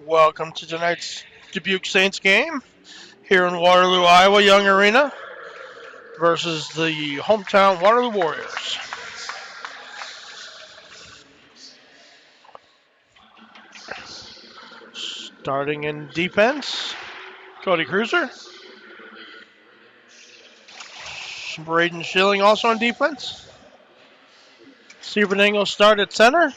Welcome to tonight's Dubuque Saints game here in Waterloo, Iowa, Young Arena versus the hometown Waterloo Warriors. Starting in defense, Cody Cruiser. Braden Schilling also on defense. Stephen Engel start at center.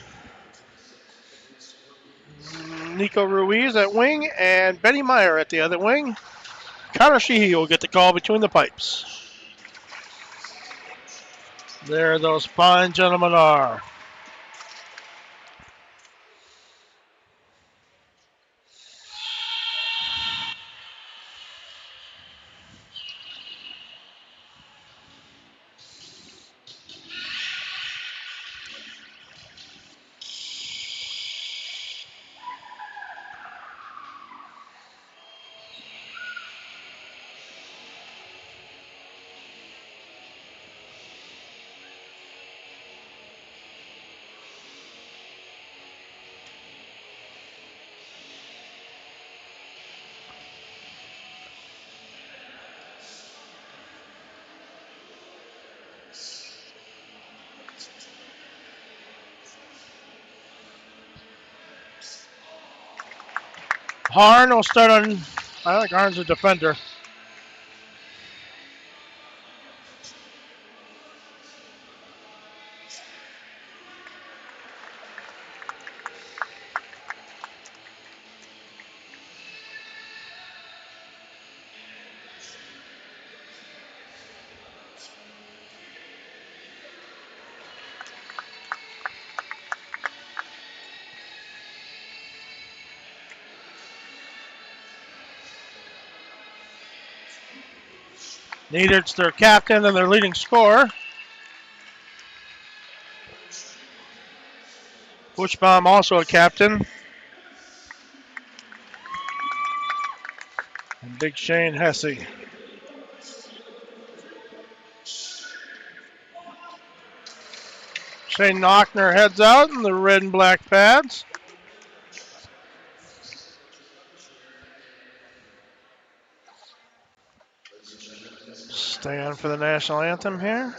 Nico Ruiz at wing and Benny Meyer at the other wing. Connor Sheehy will get the call between the pipes. There those fine gentlemen are. Harn will start on, I think Harn's a defender. Needard's their captain and their leading scorer. Bushbaum also a captain. And Big Shane Hesse. Shane Knockner heads out in the red and black pads. Stand for the national anthem here.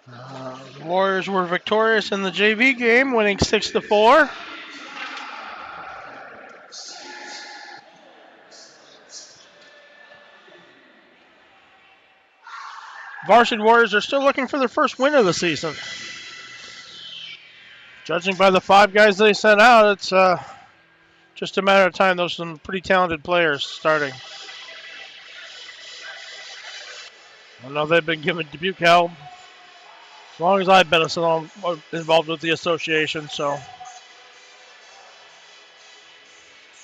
The Warriors were victorious in the JV game, winning 6-4. Varsity Warriors are still looking for their first win of the season. Judging by the 5 guys they sent out, it's just a matter of time. Those are some pretty talented players starting. I know they've been giving Dubuque hell as long as I've been involved with the association, so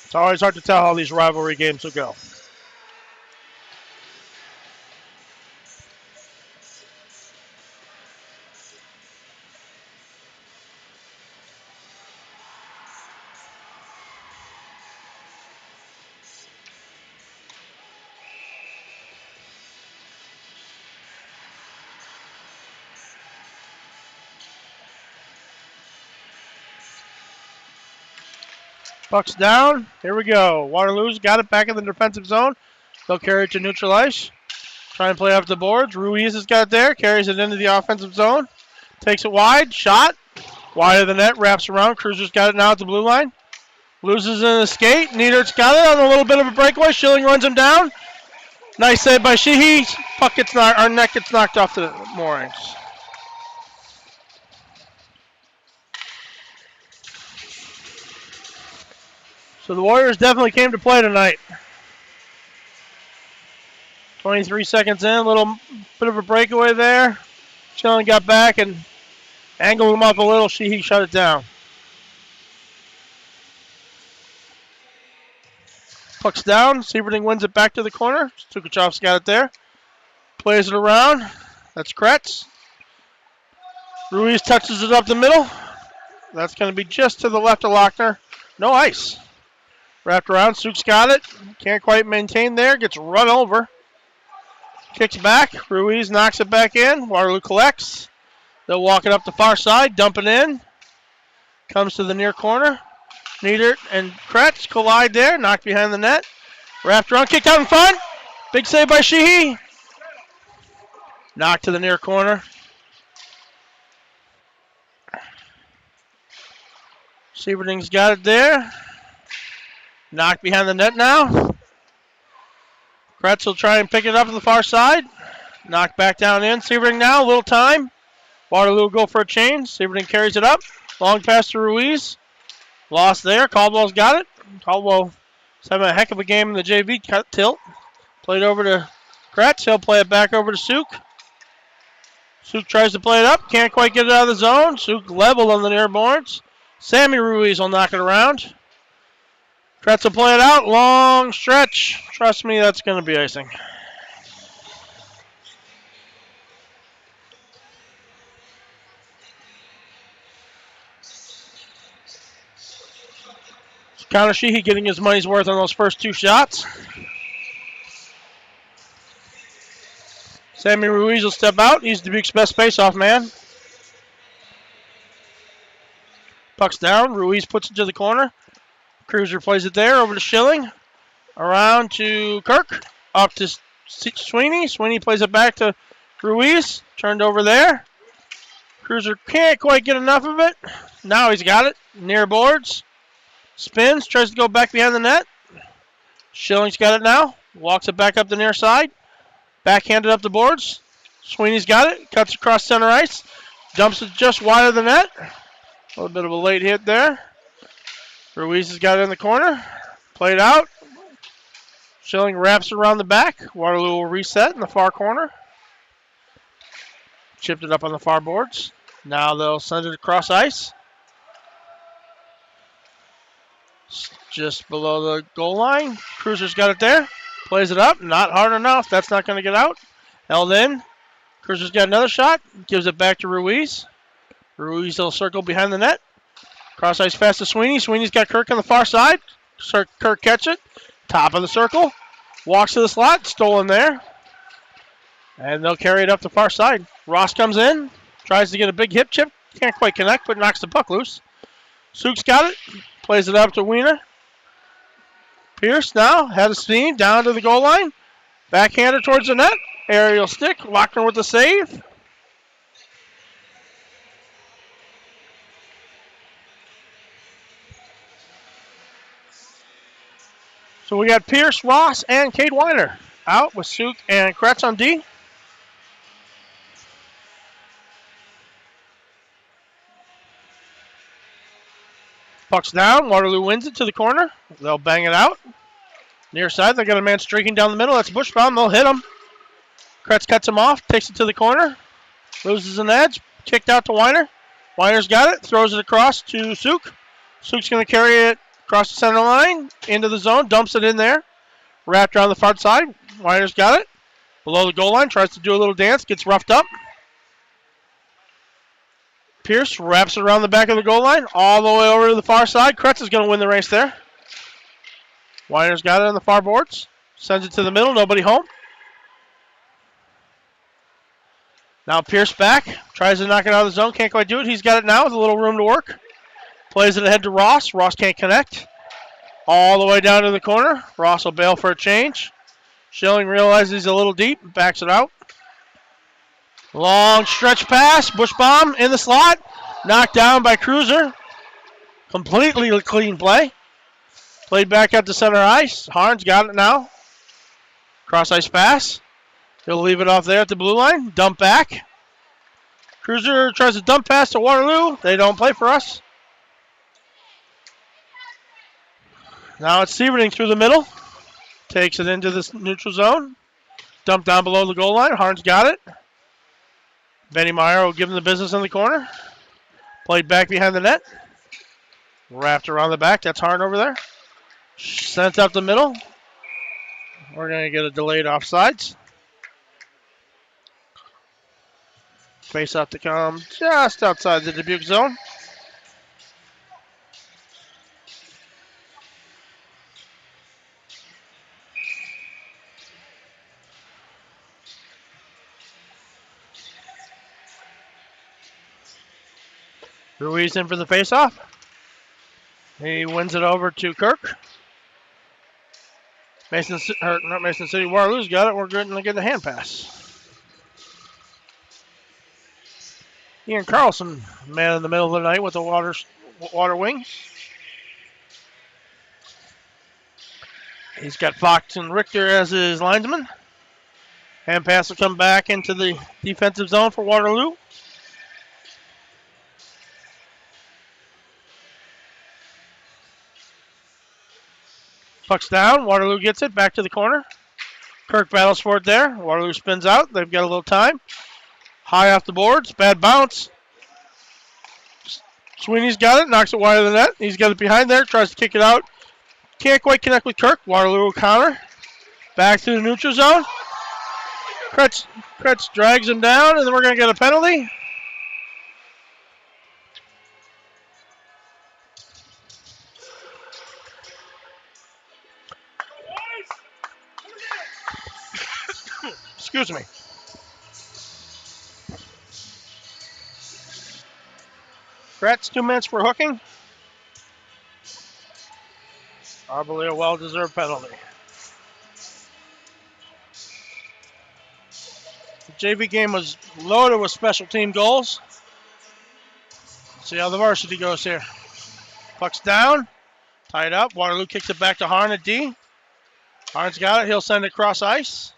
it's always hard to tell how these rivalry games will go. Puck's down. Here we go. Waterloo's got it back in the defensive zone. They'll carry it to neutral ice. Try and play off the boards. Ruiz has got it there. Carries it into the offensive zone. Takes it wide. Shot. Wide of the net. Wraps around. Cruiser's got it now at the blue line. Loses in the skate. Niedert's got it on a little bit of a breakaway. Schilling runs him down. Nice save by Sheehy. Puck gets knocked. Our net gets knocked off the moorings. So the Warriors definitely came to play tonight. 23 seconds in, a little bit of a breakaway there. Schilling got back and angled him up a little. Sheehy shut it down. Puck's down. Sieverding wins it back to the corner. Stukachov's got it there. Plays it around. That's Kretz. Ruiz touches it up the middle. That's going to be just to the left of Lochner. No ice. Wrapped around. Suk's got it. Can't quite maintain there. Gets run over. Kicks back. Ruiz knocks it back in. Waterloo collects. They'll walk it up the far side. Dump it in. Comes to the near corner. Niedert and Kretz collide there. Knocked behind the net. Wrapped around. Kicked out in front. Big save by Sheehy. Knocked to the near corner. Sieverding's got it there. Knocked behind the net now. Kretz will try and pick it up to the far side. Knocked back down in. Sieverding now, a little time. Waterloo will go for a change. Sieverding carries it up. Long pass to Ruiz. Lost there. Caldwell's got it. Caldwell's having a heck of a game in the JV tilt. Played over to Kretz. He'll play it back over to Suk. Suk tries to play it up. Can't quite get it out of the zone. Suk leveled on the near boards. Sammy Ruiz will knock it around. Kretz will play it out. Long stretch. Trust me, that's going to be icing. Connor Sheehy getting his money's worth on those first 2 shots. Sammy Ruiz will step out. He's Dubuque's best faceoff man. Puck's down. Ruiz puts it to the corner. Cruiser plays it there over to Schilling. Around to Kirk. Up to Sweeney. Sweeney plays it back to Ruiz. Turned over there. Cruiser can't quite get enough of it. Now he's got it. Near boards. Spins. Tries to go back behind the net. Schilling's got it now. Walks it back up the near side. Backhanded up the boards. Sweeney's got it. Cuts across center ice. Dumps it just wide of the net. A little bit of a late hit there. Ruiz has got it in the corner. Played out. Schilling wraps around the back. Waterloo will reset in the far corner. Chipped it up on the far boards. Now they'll send it across ice. Just below the goal line. Cruiser's got it there. Plays it up. Not hard enough. That's not going to get out. Held in. Cruiser's got another shot. Gives it back to Ruiz. Ruiz will circle behind the net. Cross ice pass to Sweeney. Sweeney's got Kirk on the far side. Kirk catch it. Top of the circle. Walks to the slot. Stolen there. And they'll carry it up the far side. Ross comes in. Tries to get a big hip chip. Can't quite connect, but knocks the puck loose. Suk's got it. Plays it up to Wiener. Pierce now has a speed down to the goal line. Backhander towards the net. Aerial stick. Lochner with the save. So we got Pierce, Ross, and Cade Weiner out with Suk and Kretz on D. Puck's down. Waterloo wins it to the corner. They'll bang it out. Near side, they got a man streaking down the middle. That's Bushbaum. They'll hit him. Kretz cuts him off, takes it to the corner, loses an edge, kicked out to Weiner. Weiner's got it, throws it across to Suk. Suk's going to carry it across the center line, into the zone, dumps it in there. Wrapped around the far side. Weiner's got it. Below the goal line, tries to do a little dance, gets roughed up. Pierce wraps it around the back of the goal line, all the way over to the far side. Kretz is going to win the race there. Weiner's got it on the far boards. Sends it to the middle, nobody home. Now Pierce back, tries to knock it out of the zone, can't quite do it. He's got it now with a little room to work. Plays it ahead to Ross. Ross can't connect. All the way down to the corner. Ross will bail for a change. Schilling realizes he's a little deep, backs it out. Long stretch pass, Bushbaum in the slot. Knocked down by Cruiser. Completely clean play. Played back out to center ice. Harn's got it now. Cross ice pass. He'll leave it off there at the blue line. Dump back. Cruiser tries to dump pass to Waterloo. They don't play for us. Now it's Sieverding through the middle. Takes it into the neutral zone. Dump down below the goal line. Harn's got it. Benny Meyer will give him the business in the corner. Played back behind the net. Wrapped around the back. That's Harn over there. Sent up the middle. We're going to get a delayed offsides. Face off to come just outside the Dubuque zone. Ruiz in for the faceoff. He wins it over to Kirk. Not Mason City. Waterloo's got it. We're going to get the hand pass. Ian Carlson, man in the middle of the night with the water wing. He's got Fox and Richter as his linesman. Hand pass will come back into the defensive zone for Waterloo. Puck's down. Waterloo gets it. Back to the corner. Kirk battles for it there. Waterloo spins out. They've got a little time. High off the boards. Bad bounce. Sweeney's got it. Knocks it wide of the net. He's got it behind there. Tries to kick it out. Can't quite connect with Kirk. Waterloo will counter. Back to the neutral zone. Kretz drags him down, and then we're going to get a penalty. Excuse me. Kretz, 2 minutes for hooking. Probably a well-deserved penalty. The JV game was loaded with special team goals. See how the varsity goes here. Puck's down. Tied up. Waterloo kicks it back to Harn at D. Harn's got it. He'll send it cross ice.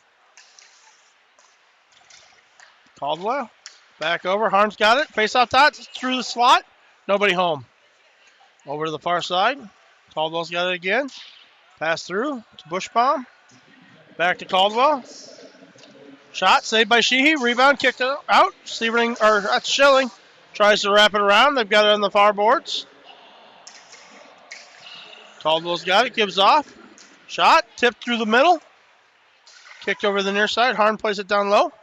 Caldwell. Back over. Harn's got it. Face off dot. Through the slot. Nobody home. Over to the far side. Caldwell's got it again. Pass through to Bushbaum. Back to Caldwell. Shot saved by Sheehy. Rebound kicked out. That's Schilling. Tries to wrap it around. They've got it on the far boards. Caldwell's got it. Gives off. Shot. Tipped through the middle. Kicked over the near side. Harn plays it down low.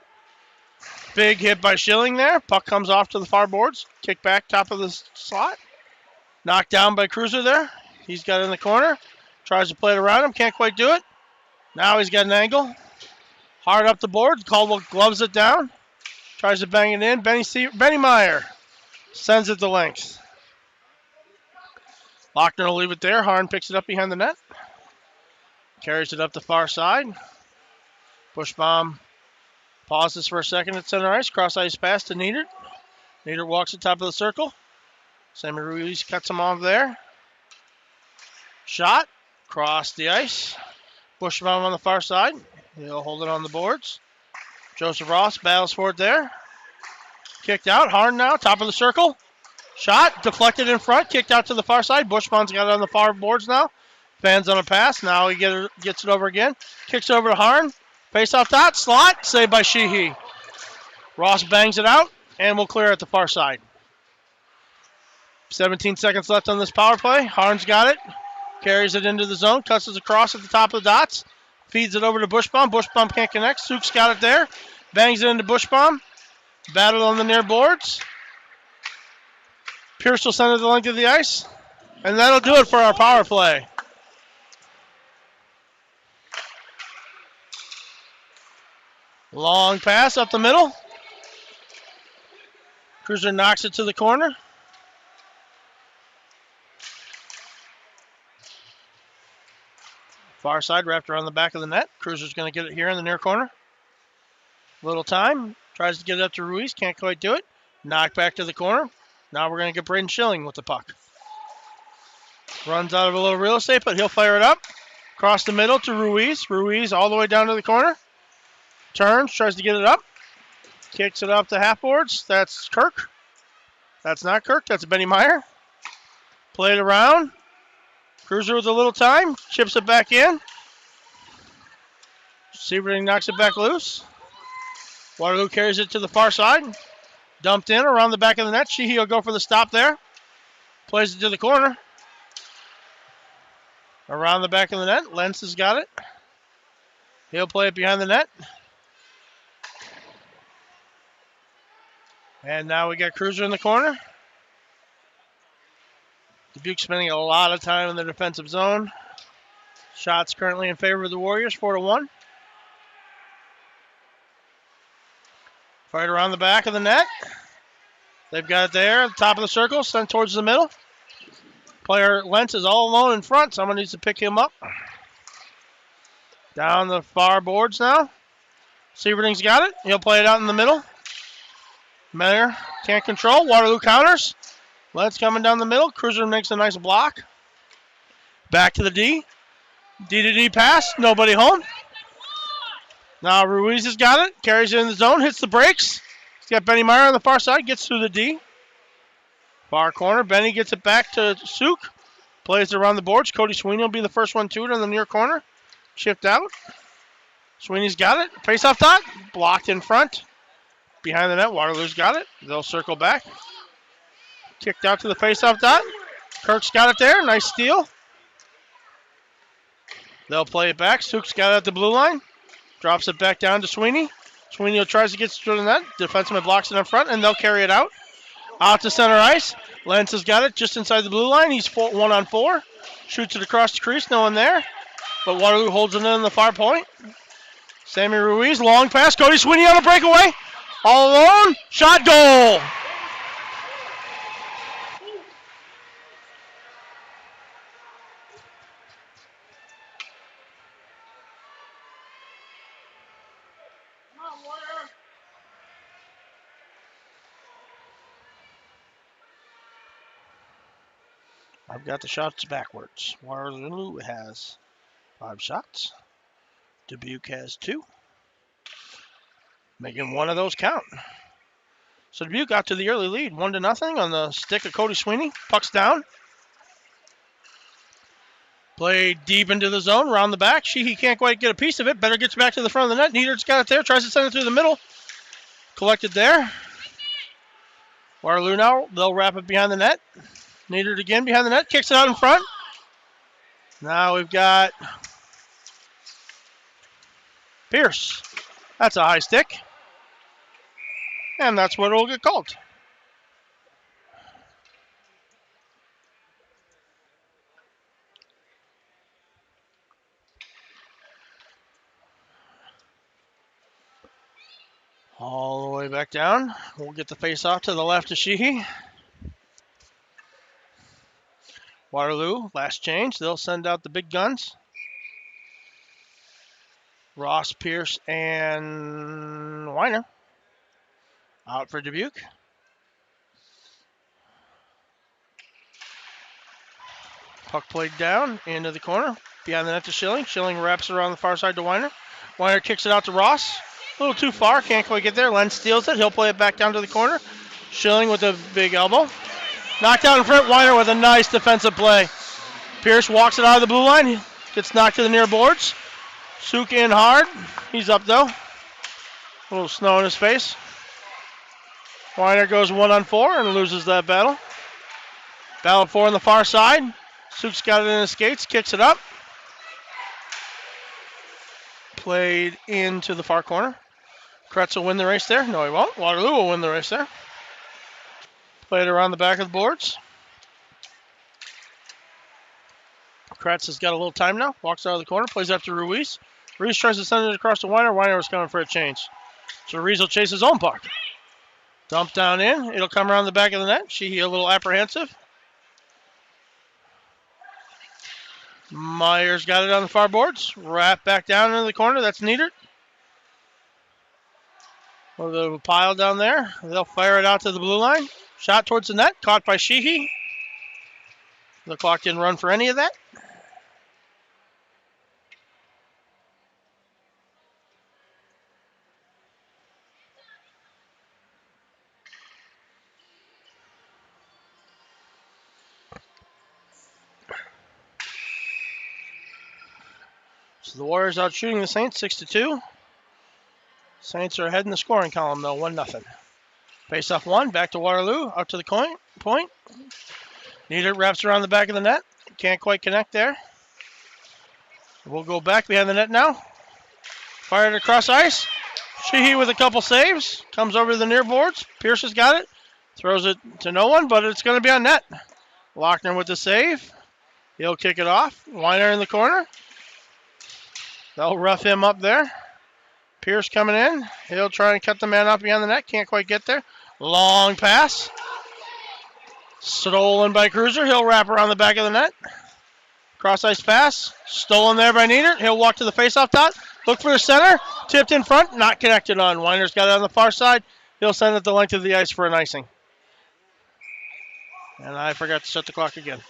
Big hit by Schilling there. Puck comes off to the far boards. Kick back top of the slot. Knocked down by Cruiser there. He's got it in the corner. Tries to play it around him. Can't quite do it. Now he's got an angle. Hard up the board. Caldwell gloves it down. Tries to bang it in. Benny Meyer sends it the length. Lochner will leave it there. Harn picks it up behind the net. Carries it up the far side. Bushbaum pauses for a second at center ice. Cross ice pass to Niedert. Niedert walks to top of the circle. Sammy Ruiz cuts him off there. Shot. Cross the ice. Bushbaum on the far side. He'll hold it on the boards. Joseph Ross battles for it there. Kicked out. Harn now, top of the circle. Shot, deflected in front, kicked out to the far side. Bushbaum's got it on the far boards now. Fans on a pass. Now he gets it over again. Kicks over to Harn. Face off dot, slot, saved by Sheehy. Ross bangs it out, and will clear at the far side. 17 seconds left on this power play. Harn's got it. Carries it into the zone, cuts it across at the top of the dots. Feeds it over to Bushbaum. Bushbaum can't connect. Sook's got it there. Bangs it into Bushbaum. Battle on the near boards. Pierce will send it the length of the ice. And that'll do it for our power play. Long pass up the middle. Cruiser knocks it to the corner. Far side wrapped around the back of the net. Cruiser's going to get it here in the near corner. Little time. Tries to get it up to Ruiz. Can't quite do it. Knocked back to the corner. Now we're going to get Braden Schilling with the puck. Runs out of a little real estate, but he'll fire it up. Across the middle to Ruiz. Ruiz all the way down to the corner. Turns. Tries to get it up. Kicks it up the half boards. That's Kirk. That's not Kirk. That's Benny Meyer. Played around. Cruiser with a little time. Chips it back in. Sebring knocks it back loose. Waterloo carries it to the far side. Dumped in around the back of the net. Sheehy will go for the stop there. Plays it to the corner. Around the back of the net. Lentz has got it. He'll play it behind the net. And now we got Cruiser in the corner. Dubuque spending a lot of time in the defensive zone. Shots currently in favor of the Warriors, 4-1. Fight around the back of the net. They've got it there at the top of the circle, sent towards the middle. Player Lentz is all alone in front. Someone needs to pick him up. Down the far boards now. Sieverding's got it. He'll play it out in the middle. Meyer can't control. Waterloo counters. Lentz coming down the middle. Cruiser makes a nice block. Back to the D. D to D pass. Nobody home. Now Ruiz has got it. Carries it in the zone. Hits the brakes. He's got Benny Meyer on the far side. Gets through the D. Far corner. Benny gets it back to Sook. Plays it around the boards. Cody Sweeney will be the first one to it on the near corner. Chipped out. Sweeney's got it. Face off dot. Blocked in front. Behind the net. Waterloo's got it. They'll circle back. Kicked out to the face-off dot. Kirk's got it there. Nice steal. They'll play it back. Sook's got it at the blue line. Drops it back down to Sweeney. Sweeney tries to get to the net. Defenseman blocks it in front, and they'll carry it out. Out to center ice. Lentz has got it just inside the blue line. He's 1-on-4. Shoots it across the crease. No one there. But Waterloo holds it in the far point. Sammy Ruiz. Long pass. Cody Sweeney on a breakaway. All alone. Shot, goal. I've got the shots backwards. Waterloo has 5 shots. Dubuque has 2. Making one of those count. So Dubuque got to the early lead, 1-0 on the stick of Cody Sweeney. Puck's down. Played deep into the zone, around the back. Sheehy can't quite get a piece of it. Better gets back to the front of the net. Niedert's got it there. Tries to send it through the middle. Collected there. Waterloo now, they'll wrap it behind the net. Niedert again behind the net. Kicks it out in front. Now we've got Pierce. That's a high stick. And that's what will get called. All the way back down. We'll get the face off to the left of Sheehy. Waterloo, last change. They'll send out the big guns. Ross, Pierce, and Weiner. Out for Dubuque. Puck played down into the corner. behind the net to Schilling. Schilling wraps it around the far side to Weiner. Weiner kicks it out to Ross. A little too far, can't quite get there. Len steals it. He'll play it back down to the corner. Schilling with a big elbow. Knocked out in front. Weiner with a nice defensive play. Pierce walks it out of the blue line. Gets knocked to the near boards. Suk in hard. He's up though. A little snow in his face. Weiner goes 1-on-4 and loses that battle. Battle 4 on the far side. Suk's got it in his skates. Kicks it up. Played into the far corner. Kretz will win the race there. No, he won't. Waterloo will win the race there. Played around the back of the boards. Kretz has got a little time now. Walks out of the corner. Plays up to Ruiz. Ruiz tries to send it across to Weiner. Weiner was coming for a change. So Ruiz will chase his own puck. Dump down in. It'll come around the back of the net. Sheehy a little apprehensive. Myers got it on the far boards. Wrap back down into the corner. That's Niedert. A little pile down there. They'll fire it out to the blue line. Shot towards the net. Caught by Sheehy. The clock didn't run for any of that. So the Warriors out shooting the Saints 6-2. Saints are ahead in the scoring column though, 1-0. Face off one, back to Waterloo, out to the point. Nieder wraps around the back of the net. Can't quite connect there. We'll go back behind the net now. Fired across ice. Sheehy with a couple saves. Comes over to the near boards. Pierce has got it. Throws it to no one, but it's going to be on net. Lochner with the save. He'll kick it off. Weiner in the corner. They'll rough him up there. Pierce coming in. He'll try and cut the man off behind the net. Can't quite get there. Long pass. Stolen by Cruiser. He'll wrap around the back of the net. Cross ice pass. Stolen there by Nieder. He'll walk to the face-off dot. Look for the center. Tipped in front. Not connected on. Weiner's got it on the far side. He'll send it the length of the ice for an icing. And I forgot to set the clock again.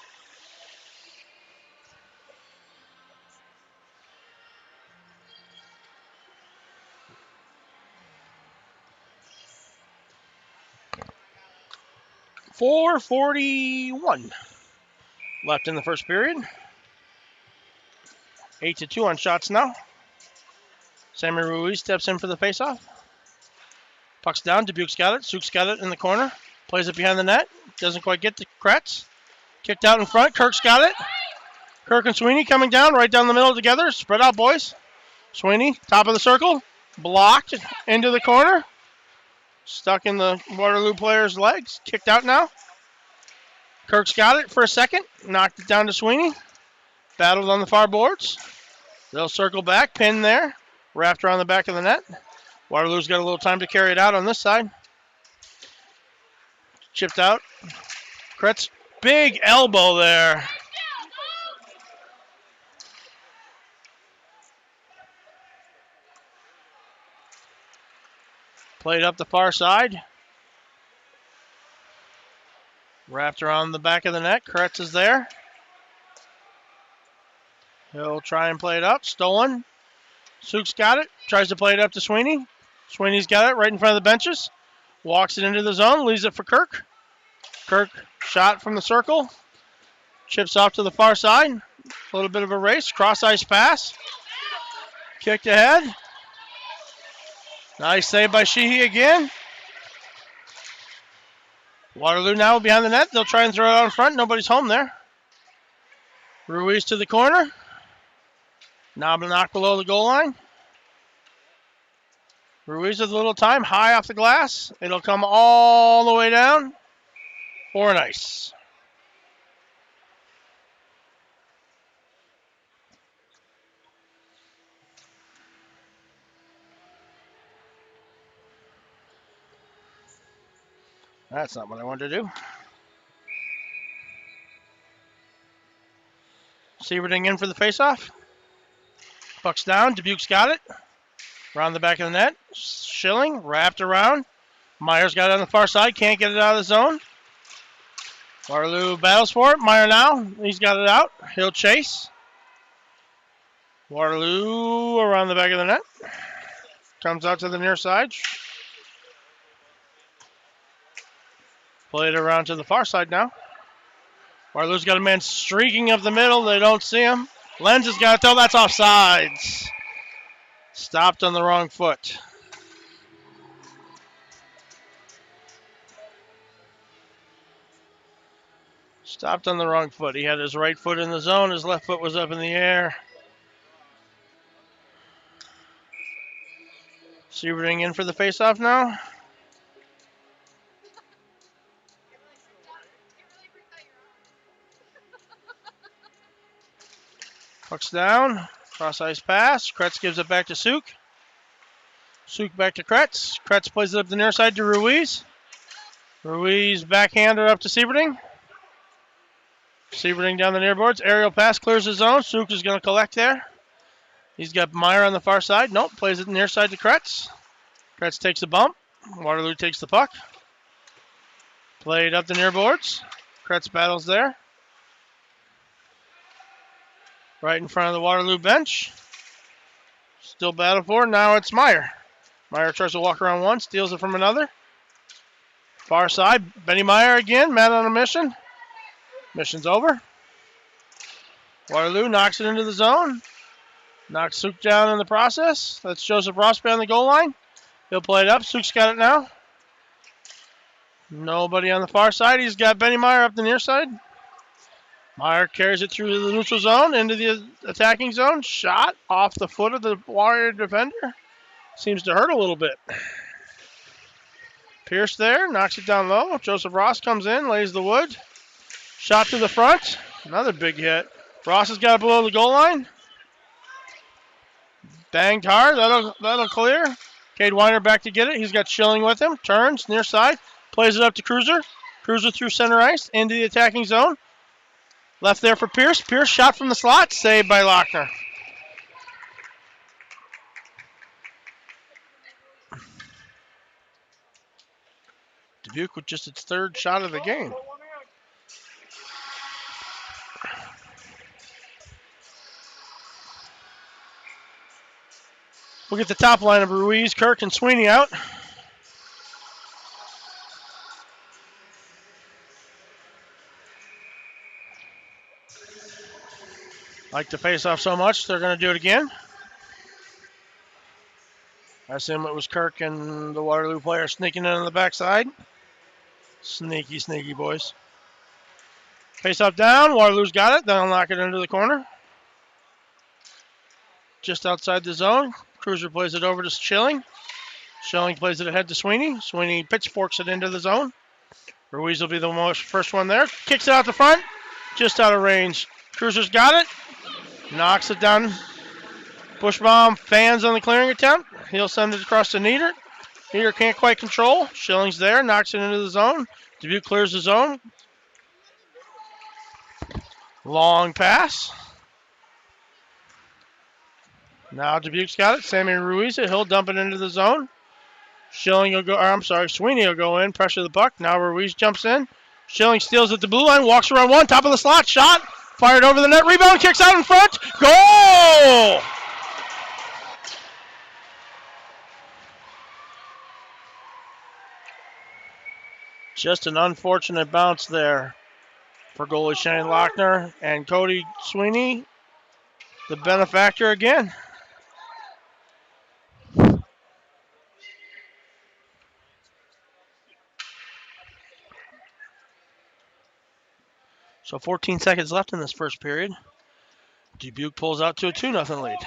.441 left in the first period. 8-2 on shots now. Sammy Ruiz steps in for the faceoff. Puck's down. Dubuque's got it. Suk's got it in the corner. Plays it behind the net. Doesn't quite get to Kretz. Kicked out in front. Kirk's got it. Kirk and Sweeney coming down right down the middle together. Spread out, boys. Sweeney, top of the circle. Blocked into the corner. Stuck in the Waterloo player's legs. Kicked out now. Kirk's got it for a second. Knocked it down to Sweeney. Battled on the far boards. They'll circle back. Pin there. Wrapped around the back of the net. Waterloo's got a little time to carry it out on this side. Chipped out. Kretz. Big elbow there. Played up the far side. Wrapped around the back of the net. Kretz is there. He'll try and play it up. Stolen. Suk's got it. Tries to play it up to Sweeney. Sweeney's got it right in front of the benches. Walks it into the zone. Leaves it for Kirk. Kirk shot from the circle. Chips off to the far side. A little bit of a race. Cross ice pass. Kicked ahead. Nice save by Sheehy again. Waterloo now behind the net. They'll try and throw it out in front. Nobody's home there. Ruiz to the corner. Now knocked below the goal line. Ruiz with a little time. High off the glass. It'll come all the way down for an ice. That's not what I wanted to do. Sieverding in for the faceoff. Puck's down. Dubuque's got it. Around the back of the net. Schilling. Wrapped around. Myers got it on the far side. Can't get it out of the zone. Waterloo battles for it. Meyer now. He's got it out. He'll chase. Waterloo around the back of the net. Comes out to the near side. Played around to the far side now. Waterloo's got a man streaking up the middle. They don't see him. Lenz has got to tell that's offsides. Stopped on the wrong foot. Stopped on the wrong foot. He had his right foot in the zone. His left foot was up in the air. Sebring in for the faceoff now. Puck's down. Cross ice pass. Kretz gives it back to Suk. Suk back to Kretz. Kretz plays it up the near side to Ruiz. Ruiz backhander up to Sebring. Sebring down the near boards. Aerial pass clears the zone. Suk is going to collect there. He's got Meyer on the far side. Nope, plays it near side to Kretz. Kretz takes a bump. Waterloo takes the puck. Played up the near boards. Kretz battles there. Right in front of the Waterloo bench. Still battle for it. Now it's Meyer. Meyer tries to walk around one, steals it from another. Far side, Benny Meyer again, man on a mission. Mission's over. Waterloo knocks it into the zone. Knocks Suk down in the process. That's Joseph Rossby on the goal line. He'll play it up. Suk's got it now. Nobody on the far side. He's got Benny Meyer up the near side. Meyer carries it through the neutral zone into the attacking zone. Shot off the foot of the Warrior defender. Seems to hurt a little bit. Pierce there, knocks it down low. Joseph Ross comes in, lays the wood. Shot to the front. Another big hit. Ross has got it below the goal line. Banged hard. That'll clear. Cade Weiner back to get it. He's got Schilling with him. Turns, near side. Plays it up to Cruiser. Cruiser through center ice into the attacking zone. Left there for Pierce. Pierce shot from the slot. Saved by Lochner. Dubuque with just its third shot of the game. We'll get the top line of Ruiz, Kirk, and Sweeney out. Like to face off so much, they're going to do it again. I assume it was Kirk and the Waterloo player sneaking in on the backside. Sneaky, sneaky boys. Face off down. Waterloo's got it. They'll knock it into the corner. Just outside the zone. Cruiser plays it over to Schilling. Schilling plays it ahead to Sweeney. Sweeney pitchforks it into the zone. Ruiz will be the first one there. Kicks it out the front. Just out of range. Cruiser's got it. Knocks it down. Bushbaum fans on the clearing attempt. He'll send it across to Nieder. Nieder can't quite control. Schilling's there. Knocks it into the zone. Dubuque clears the zone. Long pass. Now Dubuque's got it. Sammy Ruiz, he'll dump it into the zone. Sweeney will go in, pressure the puck. Now Ruiz jumps in. Schilling steals at the blue line, walks around one, top of the slot, shot. Fired over the net, rebound, kicks out in front. Goal! Just an unfortunate bounce there for goalie Shane Lochner and Cody Sweeney, the benefactor again. So 14 seconds left in this first period. Dubuque pulls out to a 2-0 lead.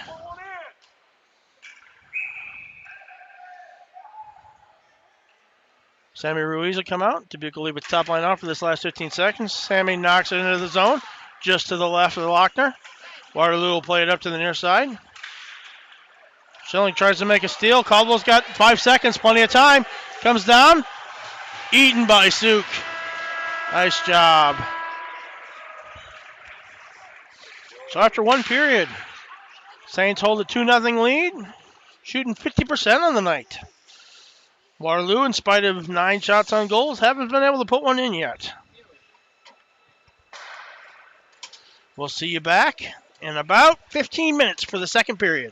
Sammy Ruiz will come out. Dubuque will leave its top line off for this last 15 seconds. Sammy knocks it into the zone, just to the left of the Lochner. Waterloo will play it up to the near side. Schilling tries to make a steal. Caldwell's got 5 seconds, plenty of time. Comes down. Eaten by Suk. Nice job. So after one period, Saints hold a 2-0 lead, shooting 50% on the night. Waterloo, in spite of 9 shots on goals, haven't been able to put one in yet. We'll see you back in about 15 minutes for the second period.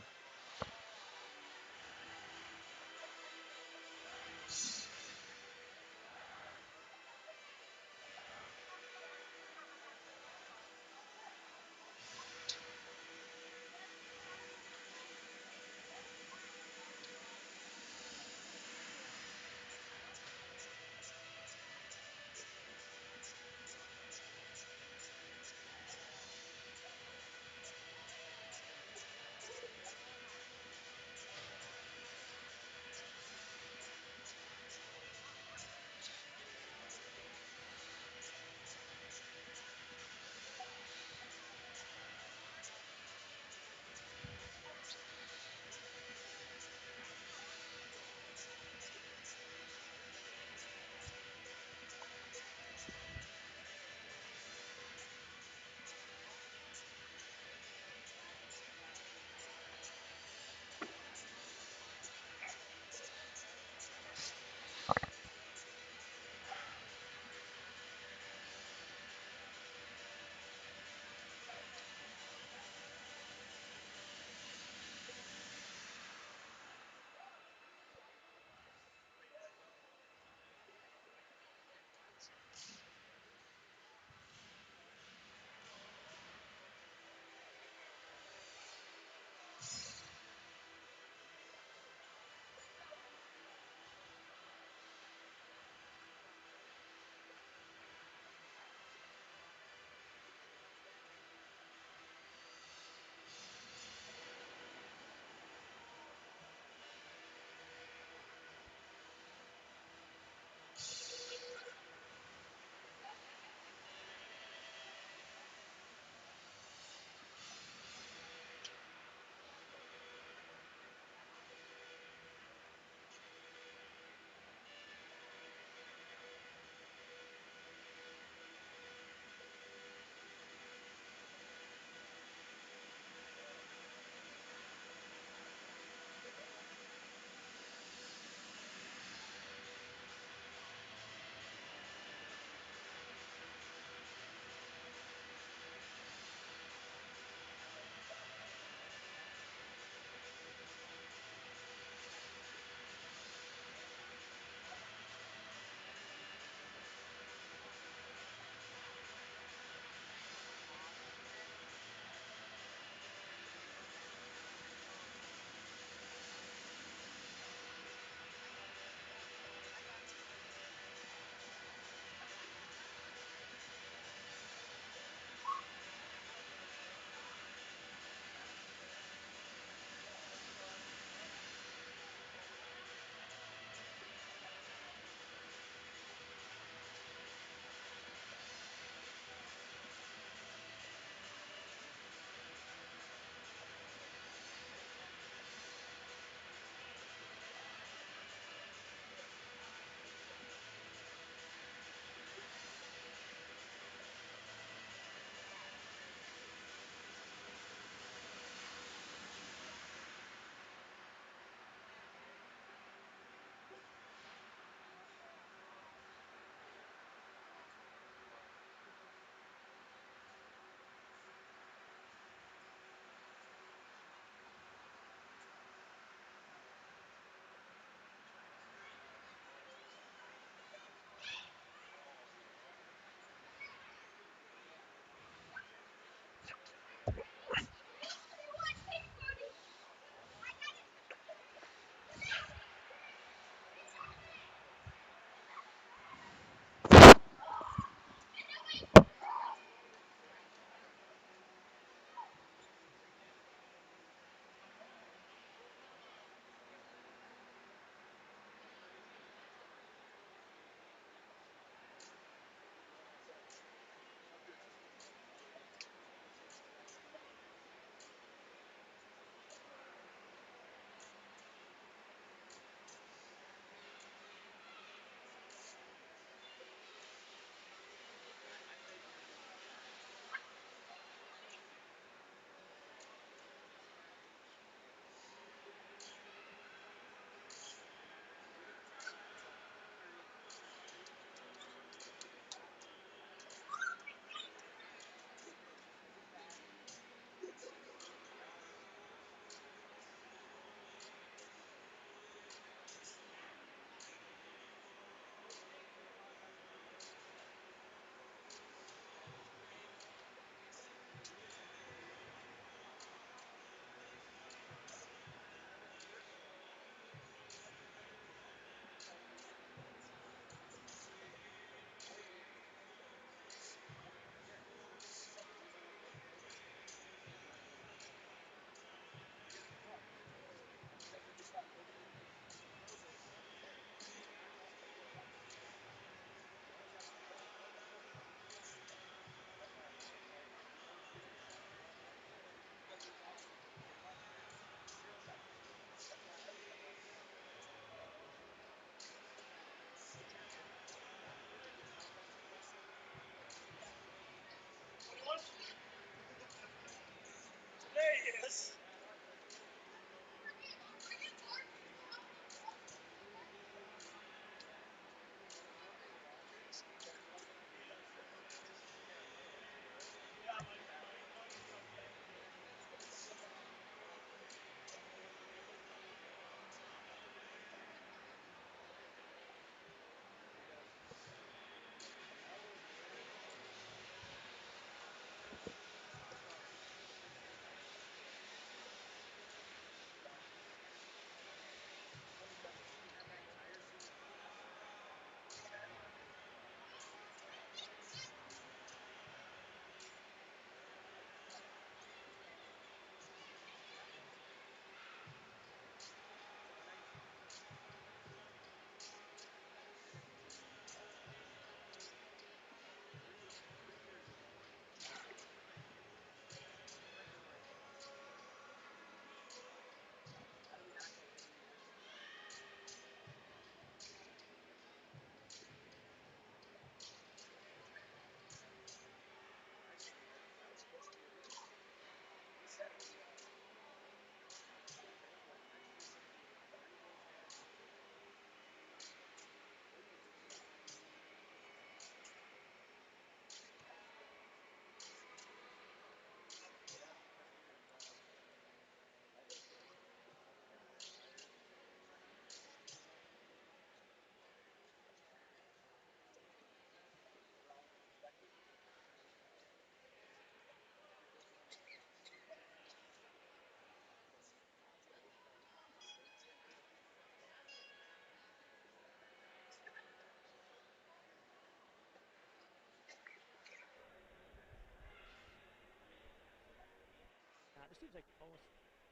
This seems like almost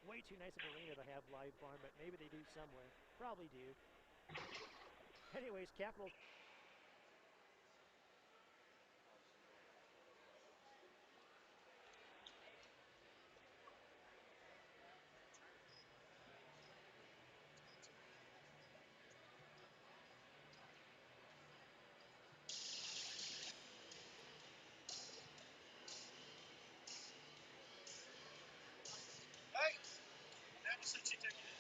way too nice of an arena to have live barn, but maybe they do somewhere. Probably do. Anyways, Capitals. Hey, never since you took it.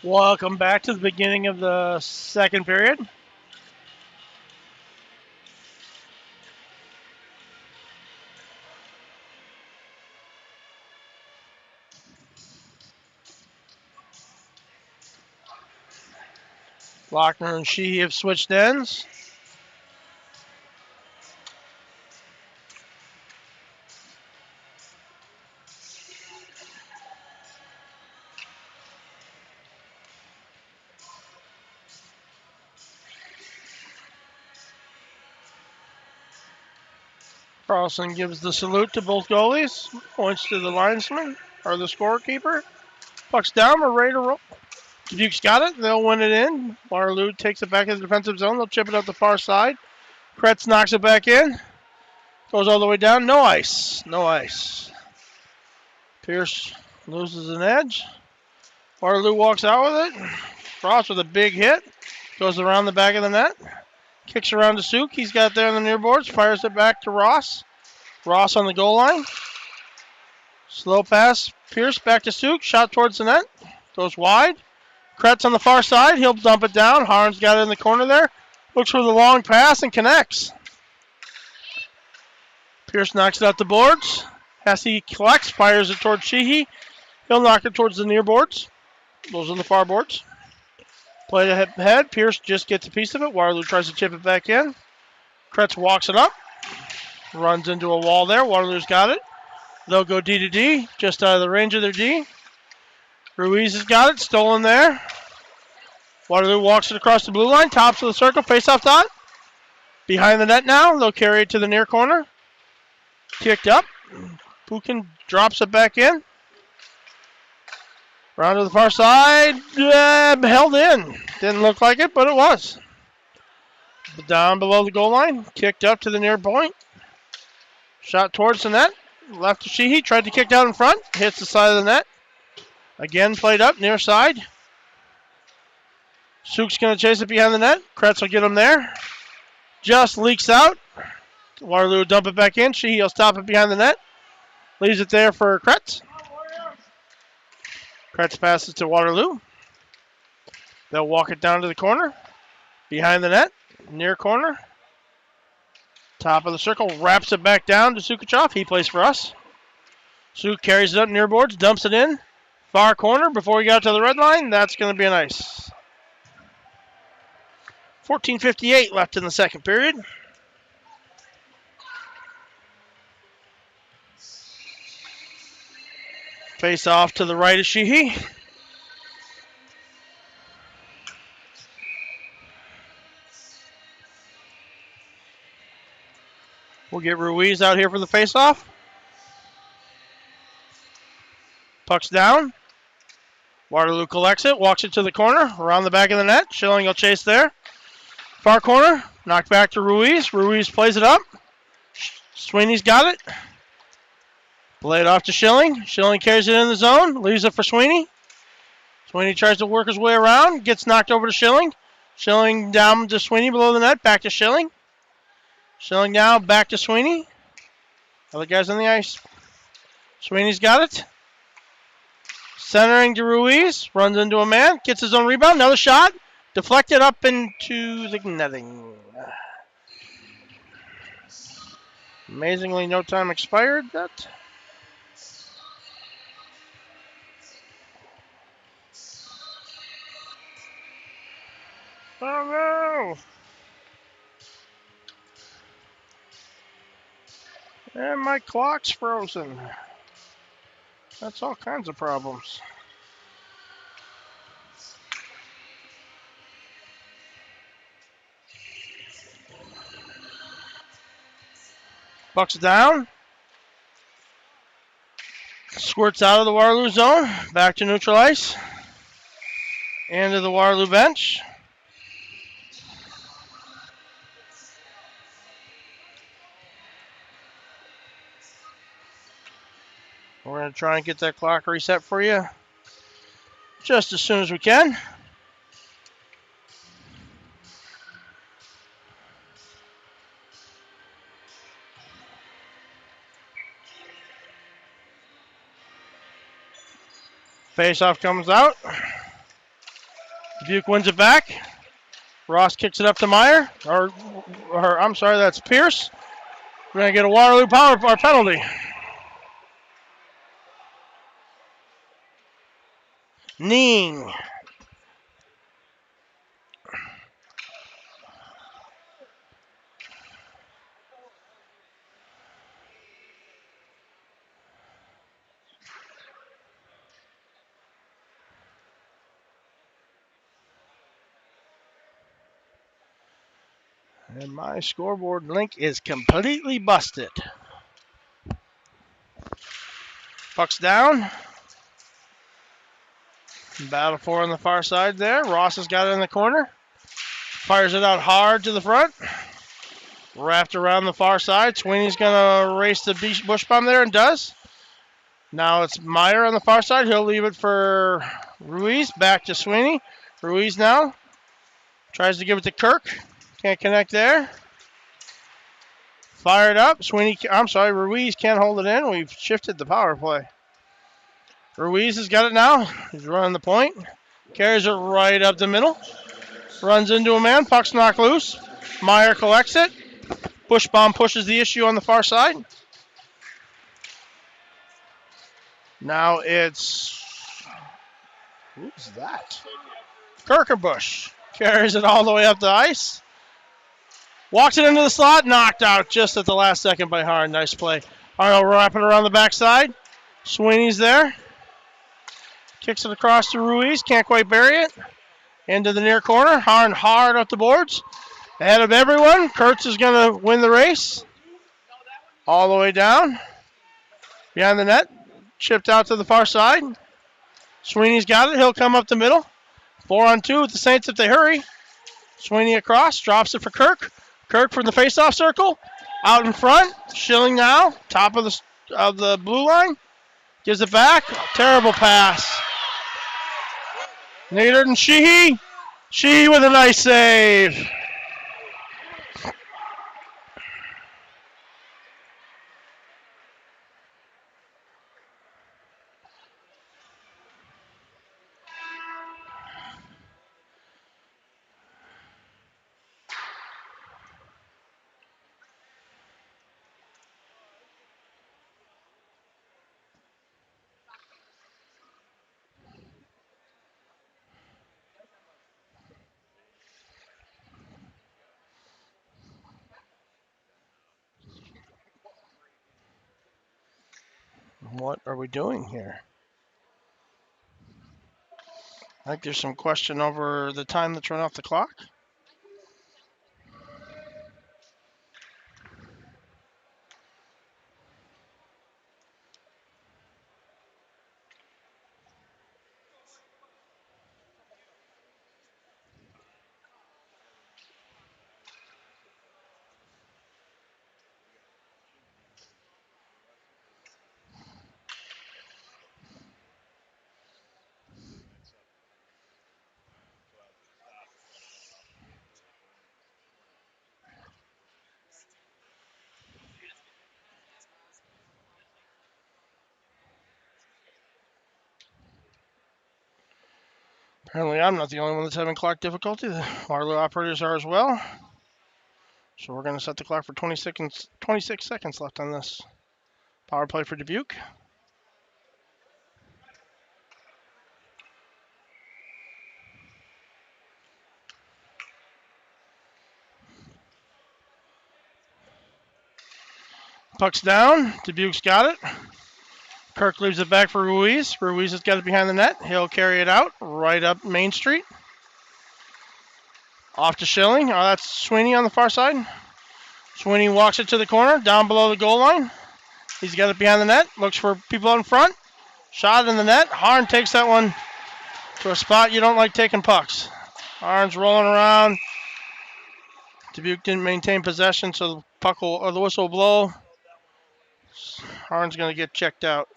Welcome back to the beginning of the second period. Lochner and Sheehy have switched ends. Carlson gives the salute to both goalies, points to the linesman, or the scorekeeper. Puck's down, we're ready to roll. Duke's got it, they'll win it in. Waterloo takes it back in the defensive zone, they'll chip it up the far side. Kretz knocks it back in, goes all the way down, no ice, no ice. Pierce loses an edge. Waterloo walks out with it. Frost with a big hit, goes around the back of the net. Kicks around to Suk. He's got it there on the near boards. Fires it back to Ross. Ross on the goal line. Slow pass. Pierce back to Suk. Shot towards the net. Goes wide. Kretz on the far side. He'll dump it down. Harn's got it in the corner there. Looks for the long pass and connects. Pierce knocks it out the boards. Hesse collects. Fires it towards Sheehy. He'll knock it towards the near boards. Those are the far boards. Play ahead. Pierce just gets a piece of it. Waterloo tries to chip it back in. Kretz walks it up. Runs into a wall there. Waterloo's got it. They'll go D to D. Just out of the range of their D. Ruiz has got it. Stolen there. Waterloo walks it across the blue line. Tops of the circle. Face-off dot. Behind the net now. They'll carry it to the near corner. Kicked up. Pukin drops it back in. Round to the far side. Held in. Didn't look like it, but it was. Down below the goal line. Kicked up to the near point. Shot towards the net. Left to Sheehy. Tried to kick down in front. Hits the side of the net. Again played up near side. Suk's going to chase it behind the net. Kretz will get him there. Just leaks out. Waterloo will dump it back in. Sheehy will stop it behind the net. Leaves it there for Kretz. Kretz passes to Waterloo. They'll walk it down to the corner. Behind the net. Near corner. Top of the circle. Wraps it back down to Sukuchov. He plays for us. Suk carries it up near boards. Dumps it in. Far corner before he got to the red line. That's going to be a nice. 14:58 left in the second period. Face off to the right of Sheehy. We'll get Ruiz out here for the face-off. Puck's down. Waterloo collects it, walks it to the corner, around the back of the net. Schilling will chase there. Far corner, knocked back to Ruiz. Ruiz plays it up. Sweeney's got it. Play it off to Schilling. Schilling carries it in the zone, leaves it for Sweeney. Sweeney tries to work his way around, gets knocked over to Schilling. Schilling down to Sweeney below the net, back to Schilling. Schilling down, back to Sweeney. Other guys on the ice. Sweeney's got it. Centering to Ruiz. Runs into a man. Gets his own rebound. Another shot. Deflected up into the netting. Amazingly, no time expired. That. Oh no! And my clock's frozen. That's all kinds of problems. Puck's down. Squirts out of the Waterloo zone. Back to neutral ice. Into the Waterloo bench. We're going to try and get that clock reset for you just as soon as we can. Face-off comes out. Dubuque wins it back. Ross kicks it up to Meyer. Or I'm sorry, that's Pierce. We're going to get a Waterloo power or penalty. Ning. And my scoreboard link is completely busted. Puck's down. Battle for on the far side there. Ross has got it in the corner. Fires it out hard to the front. Wrapped around the far side. Sweeney's going to race the bush bomb there and does. Now it's Meyer on the far side. He'll leave it for Ruiz. Back to Sweeney. Ruiz now. Tries to give it to Kirk. Can't connect there. Fired up. Ruiz can't hold it in. We've shifted the power play. Ruiz has got it now. He's running the point. Carries it right up the middle. Runs into a man. Puck's knocked loose. Meyer collects it. Bush bomb pushes the issue on the far side. Now it's... Who's that? Kirkenbush. Carries it all the way up the ice. Walks it into the slot. Knocked out just at the last second by Harn. Nice play. Arnold wrapping around the backside. Sweeney's there. Kicks it across to Ruiz. Can't quite bury it. Into the near corner. Harn hard up the boards. Ahead of everyone. Kurtz is going to win the race. All the way down. Behind the net. Chipped out to the far side. Sweeney's got it. He'll come up the middle. 4-on-2 with the Saints if they hurry. Sweeney across. Drops it for Kirk. Kirk from the faceoff circle. Out in front. Schilling now. Top of the blue line. Gives it back. Terrible pass. Nader and Sheehy. Sheehy with a nice save. What are we doing here? I think there's some question over the time that's run off the clock. Apparently I'm not the only one that's having clock difficulty. The Waterloo operators are as well. So we're going to set the clock for 26 seconds left on this power play for Dubuque. Puck's down. Dubuque's got it. Kirk leaves it back for Ruiz. Ruiz has got it behind the net. He'll carry it out right up Main Street. Off to Schilling. Oh, that's Sweeney on the far side. Sweeney walks it to the corner, down below the goal line. He's got it behind the net. Looks for people out in front. Shot in the net. Harn takes that one to a spot you don't like taking pucks. Harn's rolling around. Dubuque didn't maintain possession, so the puck or the whistle will blow. Harn's going to get checked out.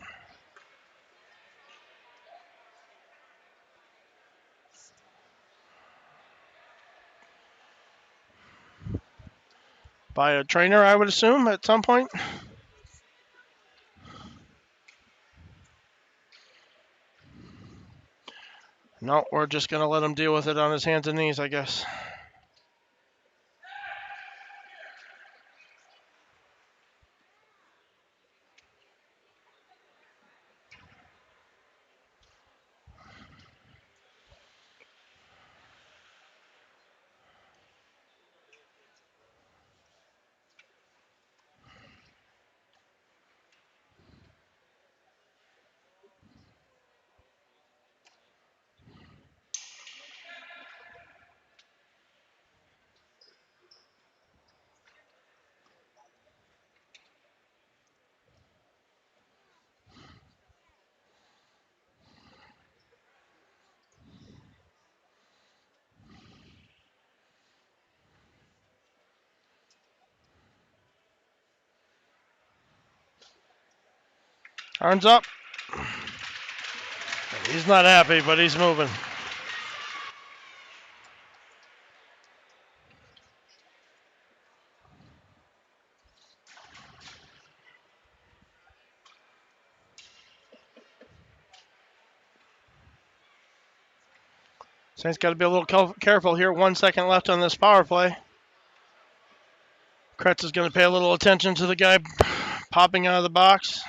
By a trainer, I would assume, at some point. No, we're just going to let him deal with it on his hands and knees, I guess. Arms up. He's not happy, but he's moving. Saints got to be a little careful here. 1 second left on this power play. Kretz is going to pay a little attention to the guy popping out of the box.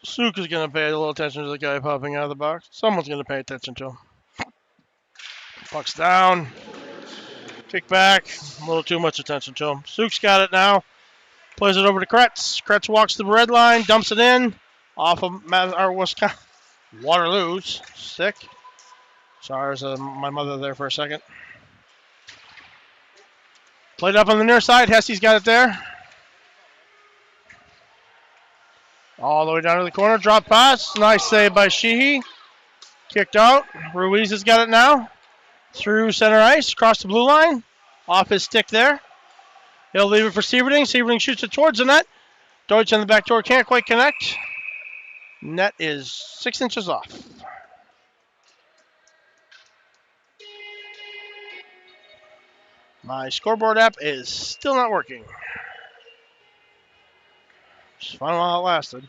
Suk is going to pay a little attention to the guy popping out of the box. Someone's going to pay attention to him. Puck's down. Kick back. A little too much attention to him. Suk's got it now. Plays it over to Kretz. Kretz walks the red line, dumps it in. Off of Wisconsin. Waterloo's sick. Sorry, there's my mother there for a second. Played up on the near side. Hesse's got it there. All the way down to the corner. Drop pass. Nice save by Sheehy. Kicked out. Ruiz has got it now. Through center ice. Across the blue line. Off his stick there. He'll leave it for Sieverding. Sieverding shoots it towards the net. Deutsch on the back door can't quite connect. Net is 6 inches off. My scoreboard app is still not working. Just fun while it lasted.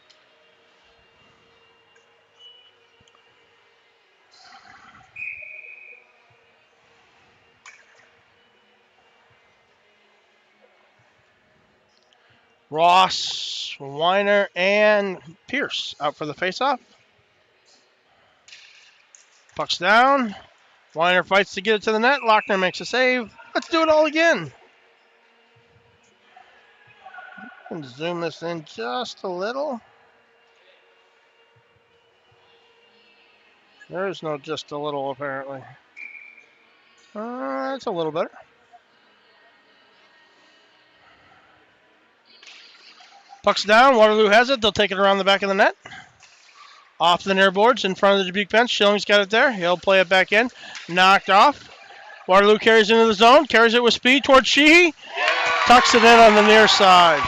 Ross, Weiner, and Pierce out for the faceoff. Puck's down. Weiner fights to get it to the net. Lochner makes a save. Let's do it all again. And zoom this in just a little. There is no just a little, apparently. It's a little better. Puck's down. Waterloo has it. They'll take it around the back of the net. Off the near boards in front of the Dubuque bench. Schilling's got it there. He'll play it back in. Knocked off. Waterloo carries into the zone. Carries it with speed towards Sheehy. Tucks it in on the near side.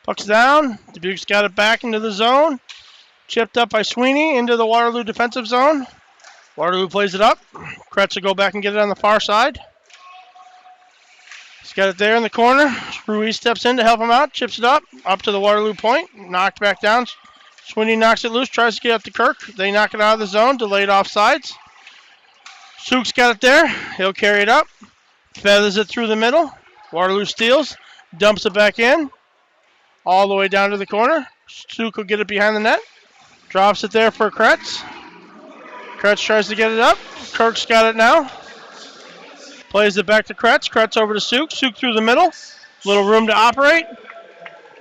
Puck's down. Dubuque's got it back into the zone. Chipped up by Sweeney into the Waterloo defensive zone. Waterloo plays it up. Kretz will go back and get it on the far side. He's got it there in the corner. Ruiz steps in to help him out. Chips it up to the Waterloo point. Knocked back down. Sweeney knocks it loose. Tries to get up to Kirk. They knock it out of the zone. Delayed offsides. Suk's got it there. He'll carry it up. Feathers it through the middle. Waterloo steals. Dumps it back in. All the way down to the corner. Suk will get it behind the net. Drops it there for Kretz. Kretz tries to get it up. Kirk's got it now. Plays it back to Kretz. Kretz over to Suk. Suk through the middle. Little room to operate.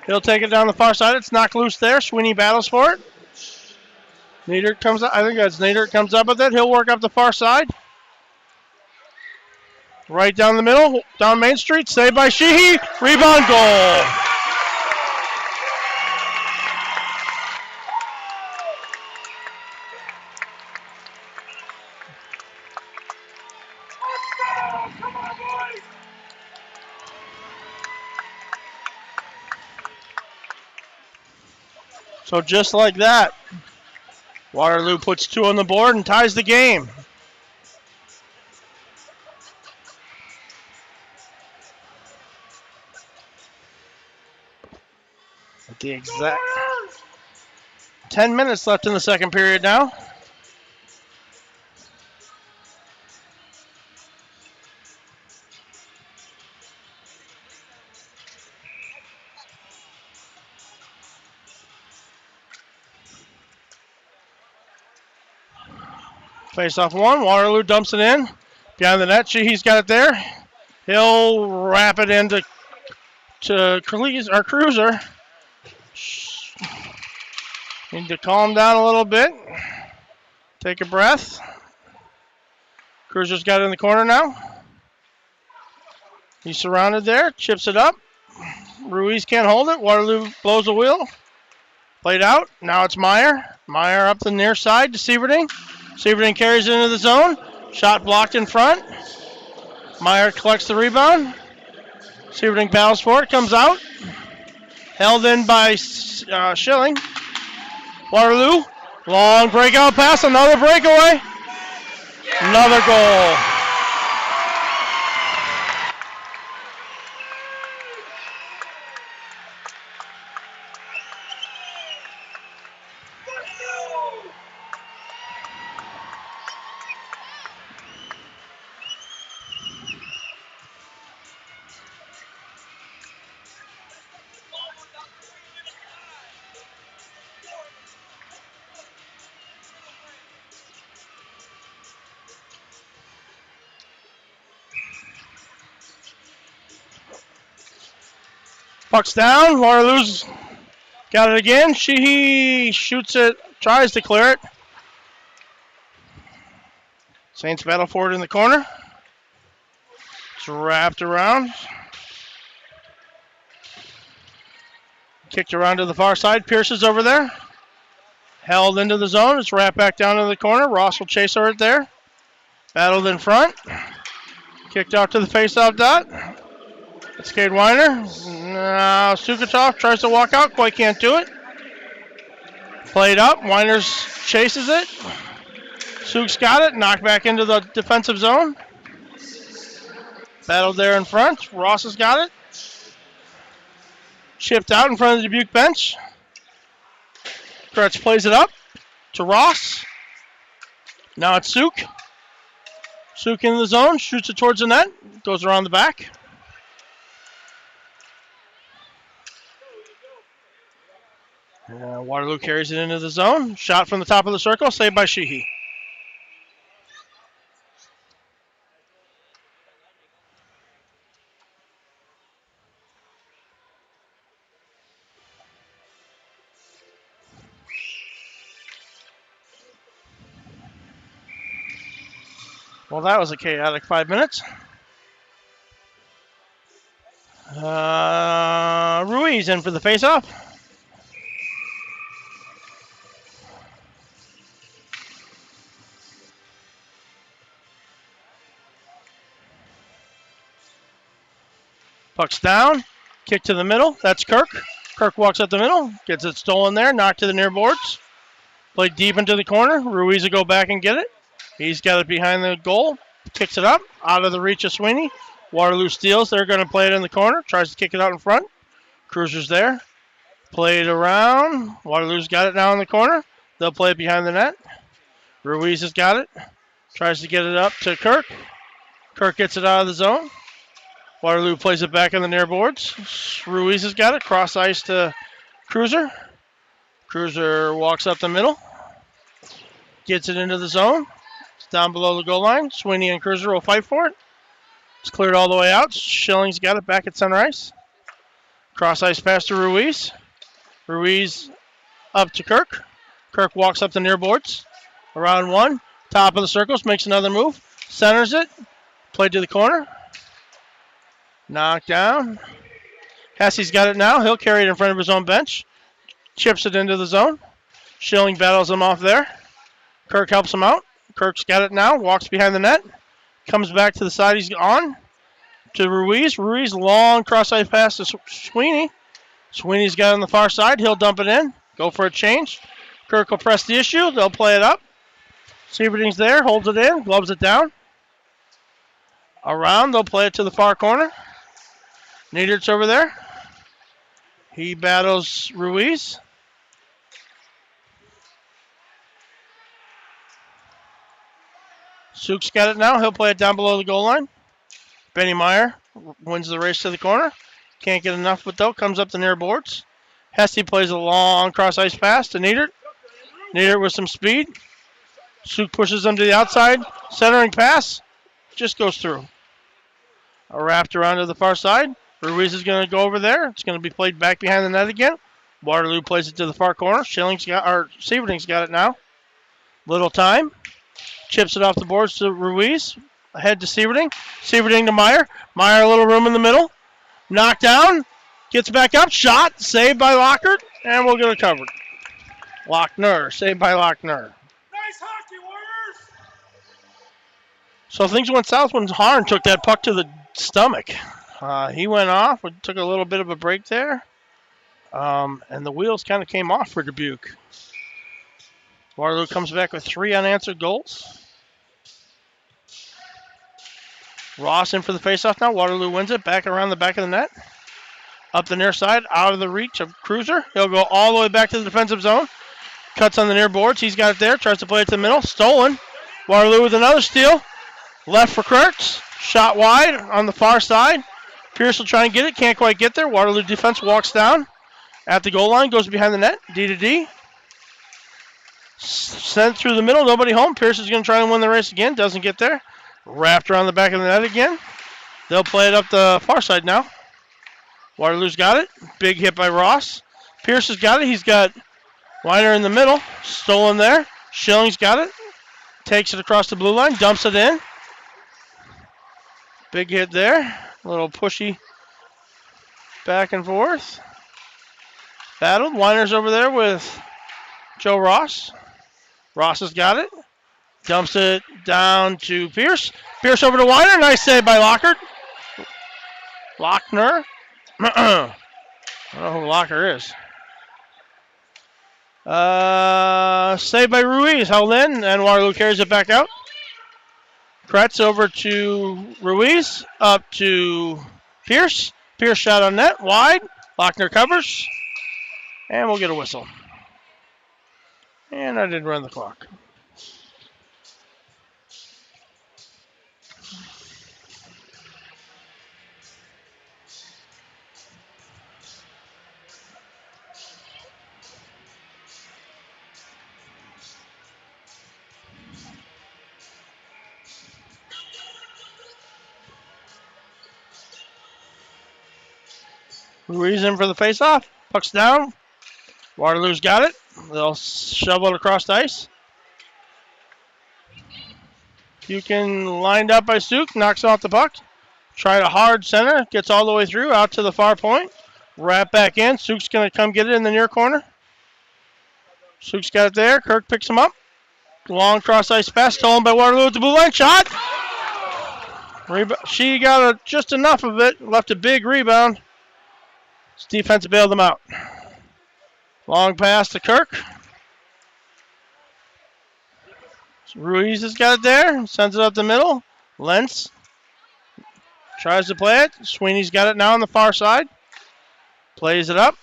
He'll take it down the far side. It's knocked loose there. Sweeney battles for it. Nader comes up. I think that's Nader comes up with it. He'll work up the far side. Right down the middle, down Main Street. Saved by Sheehy. Rebound goal. So just like that, Waterloo puts 2 on the board and ties the game. At the exact 10 minutes left in the second period now. Face off one. Waterloo dumps it in. Behind the net. Sheehy's got it there. He'll wrap it into Cruiser. Need to calm down a little bit. Take a breath. Cruiser's got it in the corner now. He's surrounded there. Chips it up. Ruiz can't hold it. Waterloo blows a wheel. Played out. Now it's Meyer. Meyer up the near side to Sieverding. Sieverding carries it into the zone. Shot blocked in front. Meyer collects the rebound. Sieverding battles for it. Comes out. Held in by Schilling. Waterloo. Long breakout pass. Another breakaway. Another goal. Puck's down. Waterloo's got it again. Sheehy shoots it, tries to clear it. Saints battle for it in the corner. It's wrapped around. Kicked around to the far side. Pierce is over there. Held into the zone. It's wrapped back down to the corner. Ross will chase over it there. Battled in front. Kicked out to the faceoff dot. It's Cade Weiner. Now Sukatov tries to walk out. Quite can't do it. Played up. Weiners chases it. Suk's got it. Knocked back into the defensive zone. Battled there in front. Ross has got it. Chipped out in front of the Dubuque bench. Kretz plays it up to Ross. Now it's Suk. Suk in the zone. Shoots it towards the net. Goes around the back. Waterloo carries it into the zone. Shot from the top of the circle. Saved by Sheehy. Well, that was a chaotic 5 minutes. Ruiz in for the faceoff. Puck's down. Kick to the middle. That's Kirk. Kirk walks up the middle. Gets it stolen there. Knocked to the near boards. Played deep into the corner. Ruiz will go back and get it. He's got it behind the goal. Kicks it up. Out of the reach of Sweeney. Waterloo steals. They're going to play it in the corner. Tries to kick it out in front. Cruiser's there. Played around. Waterloo's got it now in the corner. They'll play it behind the net. Ruiz has got it. Tries to get it up to Kirk. Kirk gets it out of the zone. Waterloo plays it back on the near boards. Ruiz has got it. Cross ice to Cruiser. Cruiser walks up the middle. Gets it into the zone. It's down below the goal line. Sweeney and Cruiser will fight for it. It's cleared all the way out. Schilling's got it back at center ice. Cross ice pass to Ruiz. Ruiz up to Kirk. Kirk walks up the near boards. Around one. Top of the circles. Makes another move. Centers it. Played to the corner. Knocked down. Hesse's got it now. He'll carry it in front of his own bench. Chips it into the zone. Schilling battles him off there. Kirk helps him out. Kirk's got it now. Walks behind the net. Comes back to the side he's on. To Ruiz. Ruiz, long cross-ice pass to Sweeney. Sweeney's got it on the far side. He'll dump it in. Go for a change. Kirk will press the issue. They'll play it up. Sieverding's there. Holds it in. Gloves it down. Around. They'll play it to the far corner. Niedert's over there. He battles Ruiz. Sook's got it now. He'll play it down below the goal line. Benny Meyer wins the race to the corner. Can't get enough of it, though. Comes up the near boards. Hesse plays a long cross-ice pass to Niedert. Niedert with some speed. Sook pushes him to the outside. Centering pass. Just goes through. Wrapped around to the far side. Ruiz is going to go over there. It's going to be played back behind the net again. Waterloo plays it to the far corner. Sieverding's got it now. Little time. Chips it off the boards to Ruiz. Ahead to Sieverding. Sieverding to Meyer. Meyer a little room in the middle. Knocked down. Gets back up. Shot. Saved by Lockert. And we'll get it covered. Lochner. Saved by Lochner. Nice hockey, Warriors! So things went south when Harn took that puck to the stomach. He went off. Took a little bit of a break there. And the wheels kind of came off for Dubuque. Waterloo comes back with 3 unanswered goals. Ross in for the faceoff now. Waterloo wins it. Back around the back of the net. Up the near side. Out of the reach of Cruiser. He'll go all the way back to the defensive zone. Cuts on the near boards. He's got it there. Tries to play it to the middle. Stolen. Waterloo with another steal. Left for Kurtz. Shot wide on the far side. Pierce will try and get it. Can't quite get there. Waterloo defense walks down. At the goal line. Goes behind the net. D to D. Sent through the middle. Nobody home. Pierce is going to try and win the race again. Doesn't get there. Wrapped around the back of the net again. They'll play it up the far side now. Waterloo's got it. Big hit by Ross. Pierce has got it. He's got Weiner in the middle. Stolen there. Schilling's got it. Takes it across the blue line. Dumps it in. Big hit there. A little pushy back and forth. Battled. Weiner's over there with Joe Ross. Ross has got it. Dumps it down to Pierce. Pierce over to Weiner. Nice save by Lockert. Lochner. I don't know who Locker is. Saved by Ruiz. Held in, and Waterloo carries it back out. Kretz over to Ruiz. Up to Pierce. Pierce shot on net. Wide. Lochner covers. And we'll get a whistle. And I did run the clock. Ruiz in for the faceoff. Puck's down. Waterloo's got it. They'll shovel it across the ice. Buchan lined up by Sook. Knocks off the puck. Tried a hard center. Gets all the way through. Out to the far point. Wrap back in. Sook's going to come get it in the near corner. Sook's got it there. Kirk picks him up. Long cross ice pass. Stolen by Waterloo at the blue line. Shot. She got just enough of it. Left a big rebound. Defense bailed them out. Long pass to Kirk. Ruiz has got it there. Sends it up the middle. Lentz tries to play it. Sweeney's got it now on the far side. Plays it up.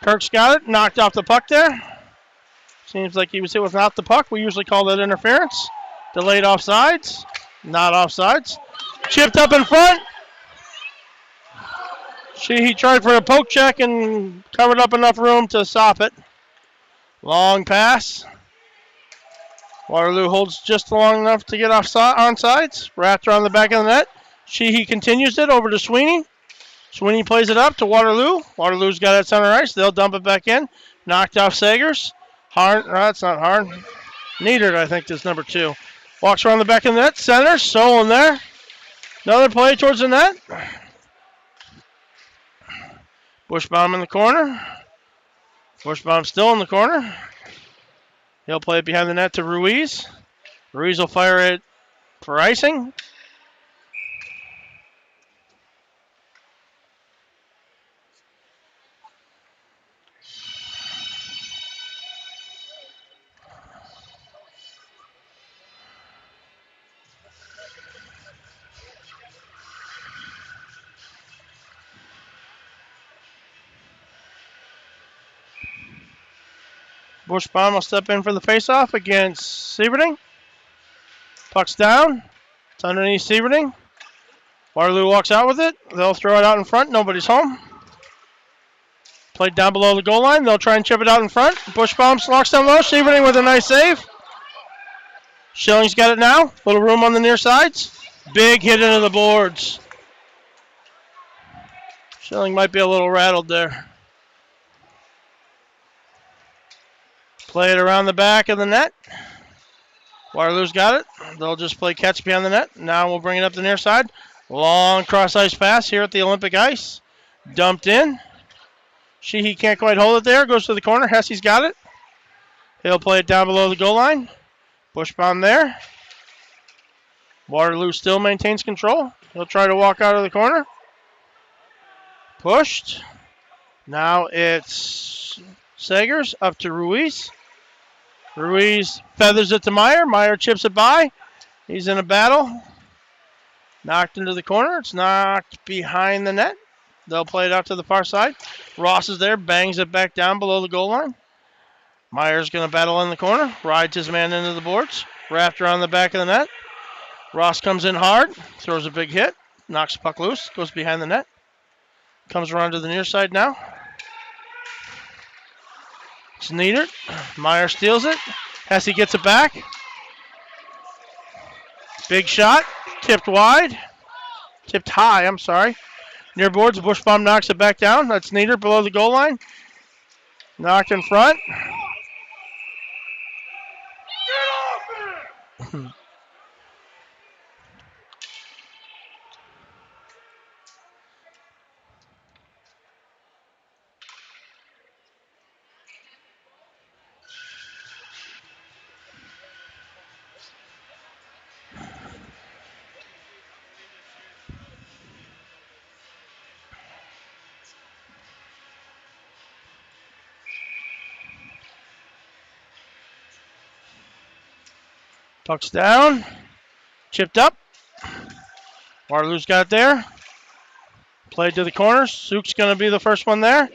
Kirk's got it. Knocked off the puck there. Seems like he was hit without the puck. We usually call that interference. Delayed offsides. Not offsides. Chipped up in front. He tried for a poke check and covered up enough room to stop it. Long pass. Waterloo holds just long enough to get onside. Wrapped around the back of the net. He continues it over to Sweeney. Sweeney plays it up to Waterloo. Waterloo's got it center ice. They'll dump it back in. Knocked off Sagers. Harn. No, that's not Harn. Niedert, I think, is number 2. Walks around the back of the net. Center. Stolen there. Another play towards the net. Bushbaum in the corner. Bushbaum still in the corner. He'll play it behind the net to Ruiz. Ruiz will fire it for icing. Bushbaum will step in for the faceoff against Sieverding. Puck's down. It's underneath Sieverding. Waterloo walks out with it. They'll throw it out in front. Nobody's home. Played down below the goal line. They'll try and chip it out in front. Bushbaum locks down low. Sieverding with a nice save. Schilling's got it now. Little room on the near sides. Big hit into the boards. Schilling might be a little rattled there. Play it around the back of the net. Waterloo's got it. They'll just play catch behind the net. Now we'll bring it up the near side. Long cross-ice pass here at the Olympic ice. Dumped in. Sheehy can't quite hold it there. Goes to the corner. Hesse's got it. He'll play it down below the goal line. Bushbaum there. Waterloo still maintains control. He'll try to walk out of the corner. Pushed. Now it's Sagers up to Ruiz. Ruiz feathers it to Meyer. Meyer chips it by. He's in a battle. Knocked into the corner. It's knocked behind the net. They'll play it out to the far side. Ross is there. Bangs it back down below the goal line. Meyer's going to battle in the corner. Rides his man into the boards. Wrapped around the back of the net. Ross comes in hard. Throws a big hit. Knocks the puck loose. Goes behind the net. Comes around to the near side now. It's Niedert. Meyer steals it. Hesse gets it back. Big shot. Tipped wide. Tipped high, I'm sorry. Near boards, Bushbaum knocks it back down. That's Niedert below the goal line. Knocked in front. Get off it! Puck's down. Chipped up. Waterloo's got it there. Played to the corner. Sook's going to be the first one there.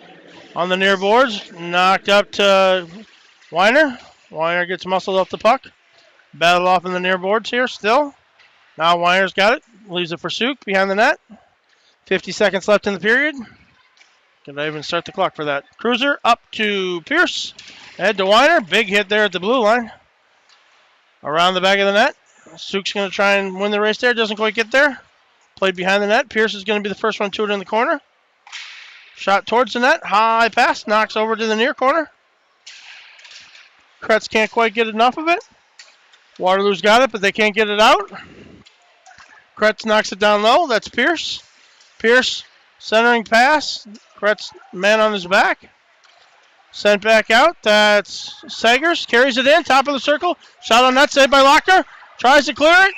On the near boards. Knocked up to Weiner. Weiner gets muscled up the puck. Battle off in the near boards here still. Now Weiner's got it. Leaves it for Sook behind the net. 50 seconds left in the period. Can I even start the clock for that? Cruiser up to Pierce. Head to Weiner. Big hit there at the blue line. Around the back of the net. Sook's going to try and win the race there. Doesn't quite get there. Played behind the net. Pierce is going to be the first one to it in the corner. Shot towards the net. High pass. Knocks over to the near corner. Kretz can't quite get enough of it. Waterloo's got it, but they can't get it out. Kretz knocks it down low. That's Pierce. Pierce centering pass. Kretz man on his back. Sent back out. That's Sagers. Carries it in. Top of the circle. Shot on net. Saved by Lochner. Tries to clear it.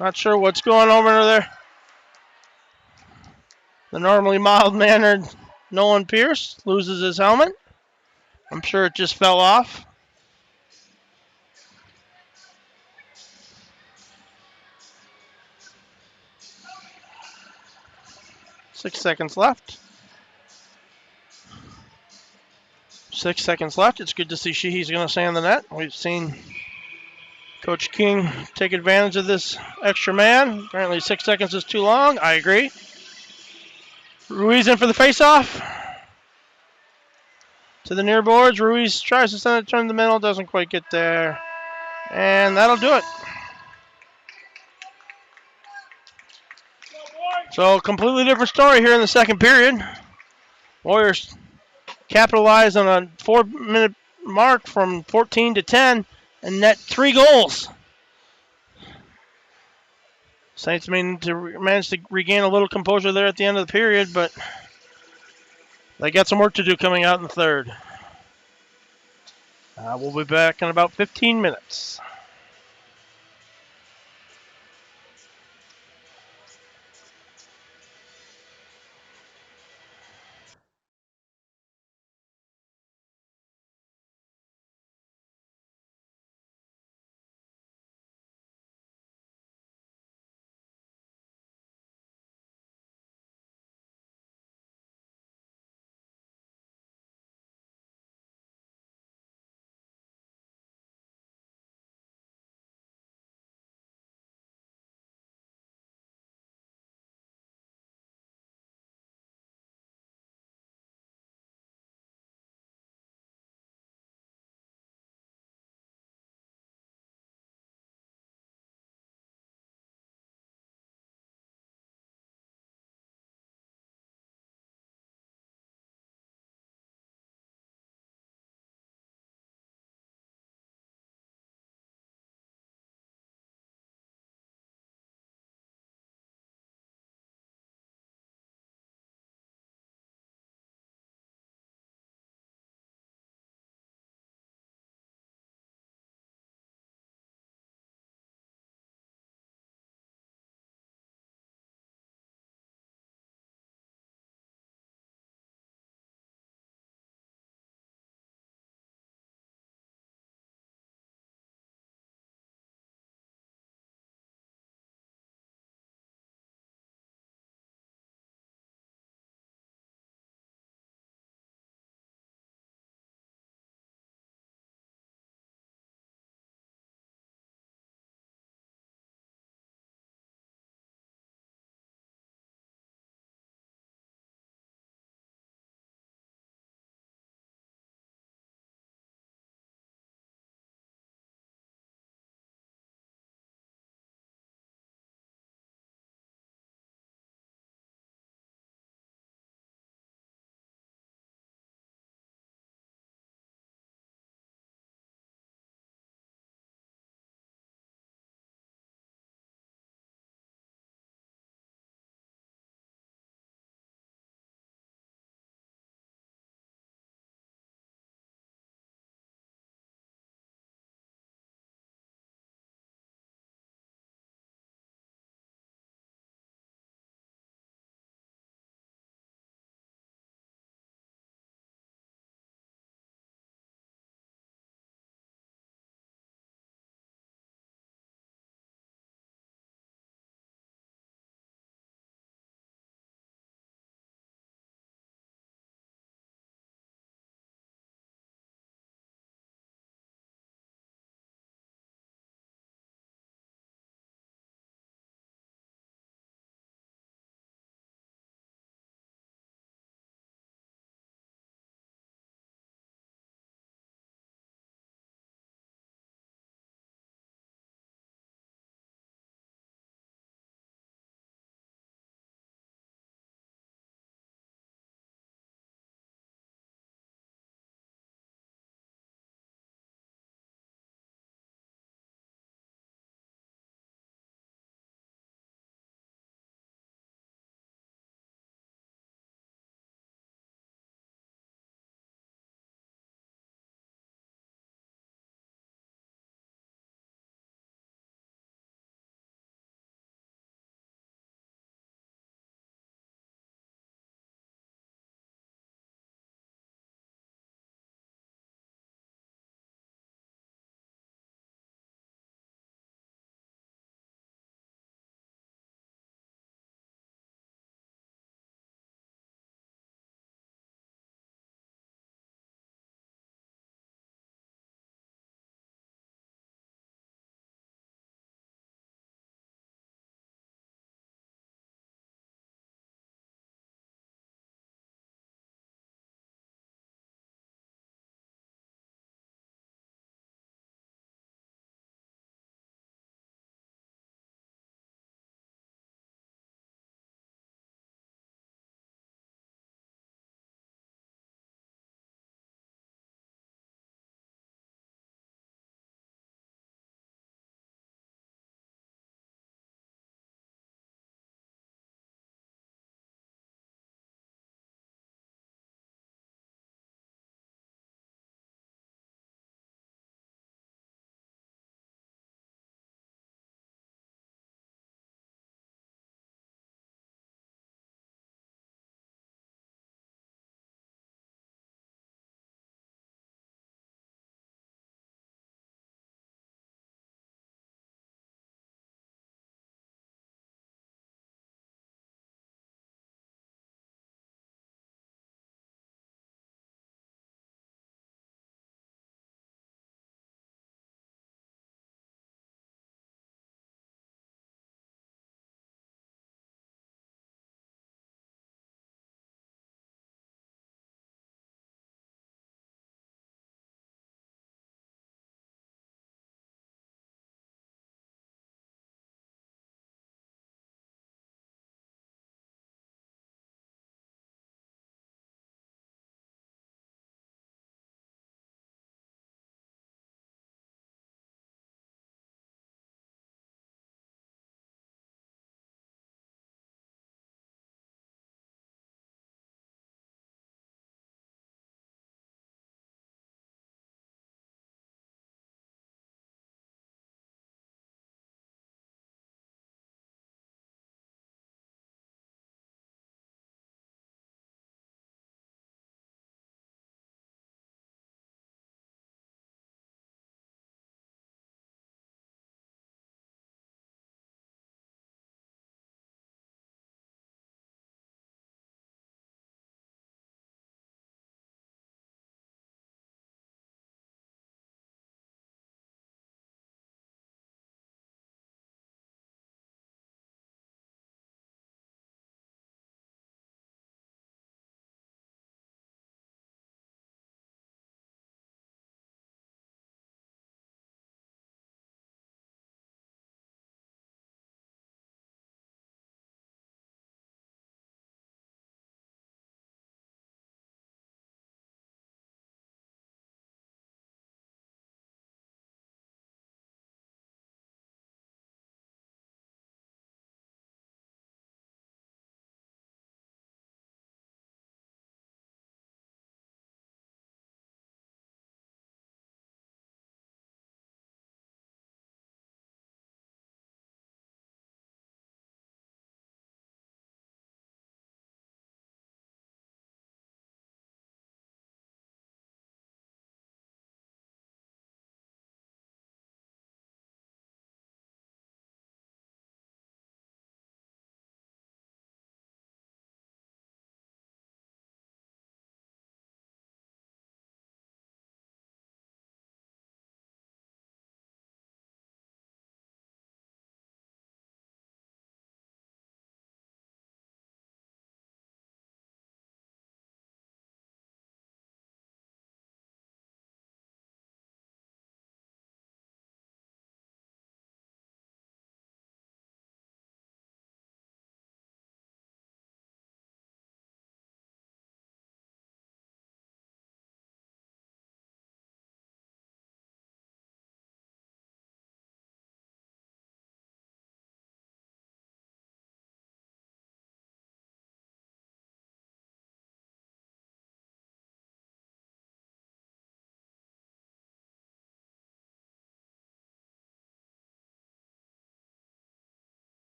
Not sure what's going over there. The normally mild-mannered Nolan Pierce loses his helmet. I'm sure it just fell off. Six seconds left. 6 seconds left. It's good to see Sheehy's going to stay on the net. We've seen Coach King take advantage of this extra man. Apparently 6 seconds is too long. I agree. Ruiz in for the faceoff. To the near boards. Ruiz tries to send it to the middle. Doesn't quite get there. And that'll do it. So completely different story here in the second period. Warriors capitalize on a 4-minute mark from 14 to 10 and net 3 goals. Saints managed to regain a little composure there at the end of the period, but they got some work to do coming out in the third. We'll be back in about 15 minutes.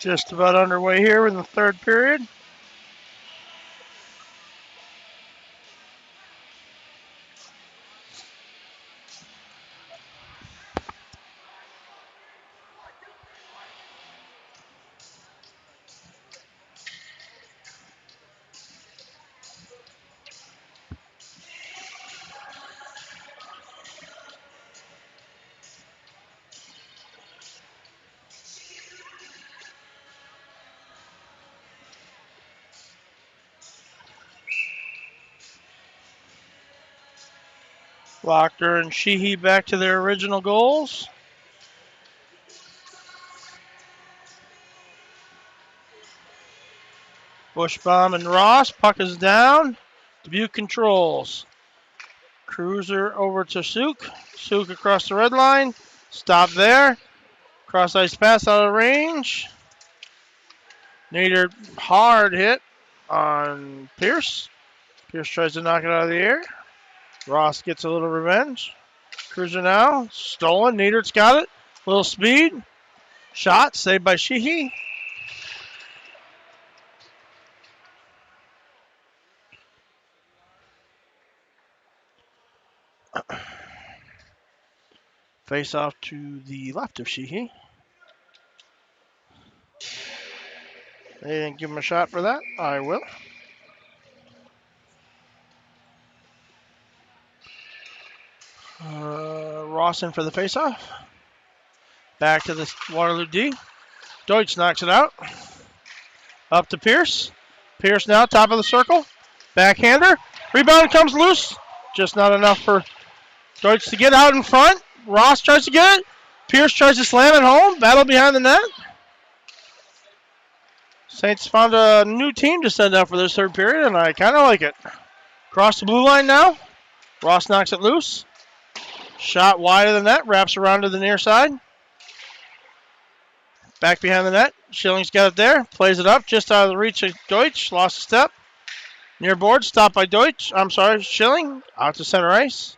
Just about underway here in the third period. Lochter and Sheehy back to their original goals. Bushbaum and Ross. Puck is down. Dubuque controls. Cruiser over to Suk. Suk across the red line. Stop there. Cross ice pass out of range. Nader hard hit on Pierce. Pierce tries to knock it out of the air. Ross gets a little revenge. Cruiser now. Stolen. Nader's got it. Little speed. Shot. Saved by Sheehy. Face off to the left of Sheehy. They didn't give him a shot for that. I will. Ross in for the faceoff. Back to the Waterloo D. Deutsch knocks it out. Up to Pierce. Pierce now, top of the circle. Backhander. Rebound comes loose. Just not enough for Deutsch to get out in front. Ross tries to get it. Pierce tries to slam it home. Battle behind the net. Saints found a new team to send out for this third period, and I kind of like it. Cross the blue line now. Ross knocks it loose. Shot wide of the net. Wraps around to the near side. Back behind the net. Schilling's got it there. Plays it up just out of the reach of Deutsch. Lost a step. Near board. Stopped by Deutsch. I'm sorry, Schilling. Out to center ice.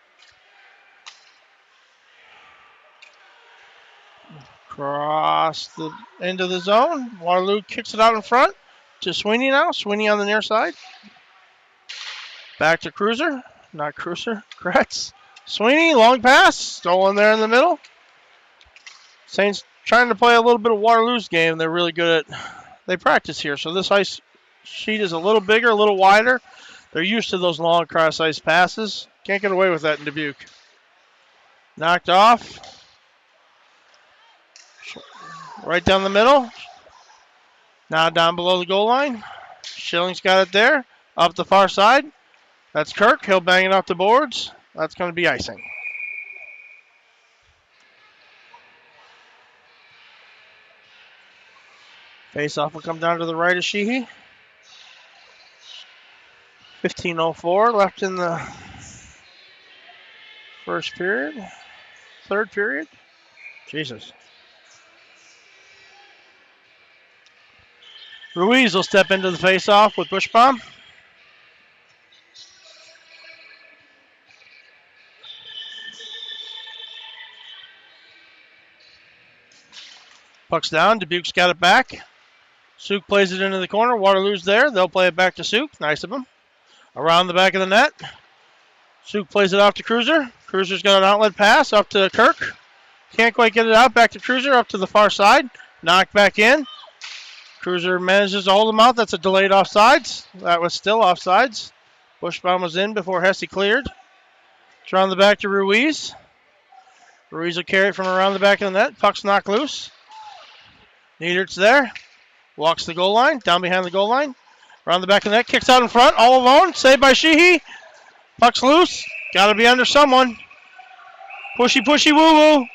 Cross the end of the zone. Waterloo kicks it out in front to Sweeney now. Sweeney on the near side. Back to Cruiser. Not Cruiser. Kretz. Sweeney, long pass. Stolen there in the middle. Saints trying to play a little bit of Waterloo's game. They're really good at, they practice here. So this ice sheet is a little bigger, a little wider. They're used to those long cross ice passes. Can't get away with that in Dubuque. Knocked off. Right down the middle. Now down below the goal line. Schilling's got it there. Up the far side. That's Kirk. He'll bang it off the boards. That's going to be icing. Face-off will come down to the right of Sheehy. 15:04 left in the first period. Third period. Jesus. Ruiz will step into the face-off with Bushbaum. Puck's down. Dubuque's got it back. Suk plays it into the corner. Waterloo's there. They'll play it back to Suk. Nice of him. Around the back of the net. Suk plays it off to Cruiser. Cruiser's got an outlet pass up to Kirk. Can't quite get it out. Back to Cruiser up to the far side. Knocked back in. Cruiser manages to hold him out. That's a delayed offsides. That was still offsides. Bushbaum was in before Hesse cleared. It's around the back to Ruiz. Ruiz will carry it from around the back of the net. Puck's knocked loose. Niedert's there. Walks the goal line. Down behind the goal line. Around the back of the net. Kicks out in front. All alone. Saved by Sheehy. Puck's loose. Got to be under someone. Pushy, pushy, woo-woo.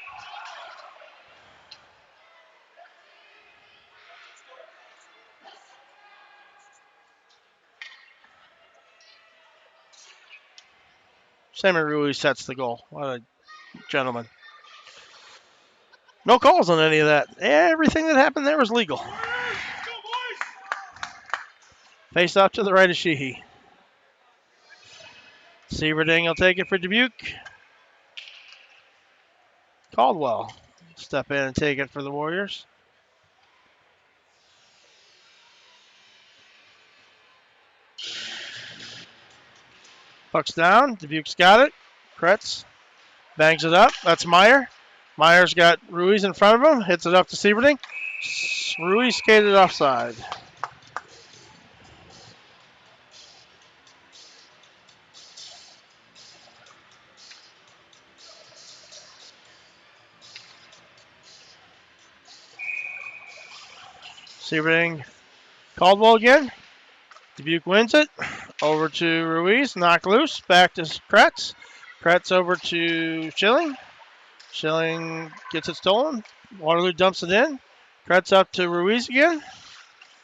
Sammy Ruiz sets the goal. What a gentleman. No calls on any of that. Everything that happened there was legal. Face off to the right of Sheehy. Sieverding will take it for Dubuque. Caldwell step in and take it for the Warriors. Puck's down. Dubuque's got it. Kretz bangs it up. That's Meyer. Meyer's got Ruiz in front of him. Hits it up to Sieberding. Ruiz skated offside. Sieberding, Caldwell again. Dubuque wins it. Over to Ruiz. Knock loose. Back to Kretz. Kretz over to Schilling. Schilling gets it stolen. Waterloo dumps it in. Kretz up to Ruiz again.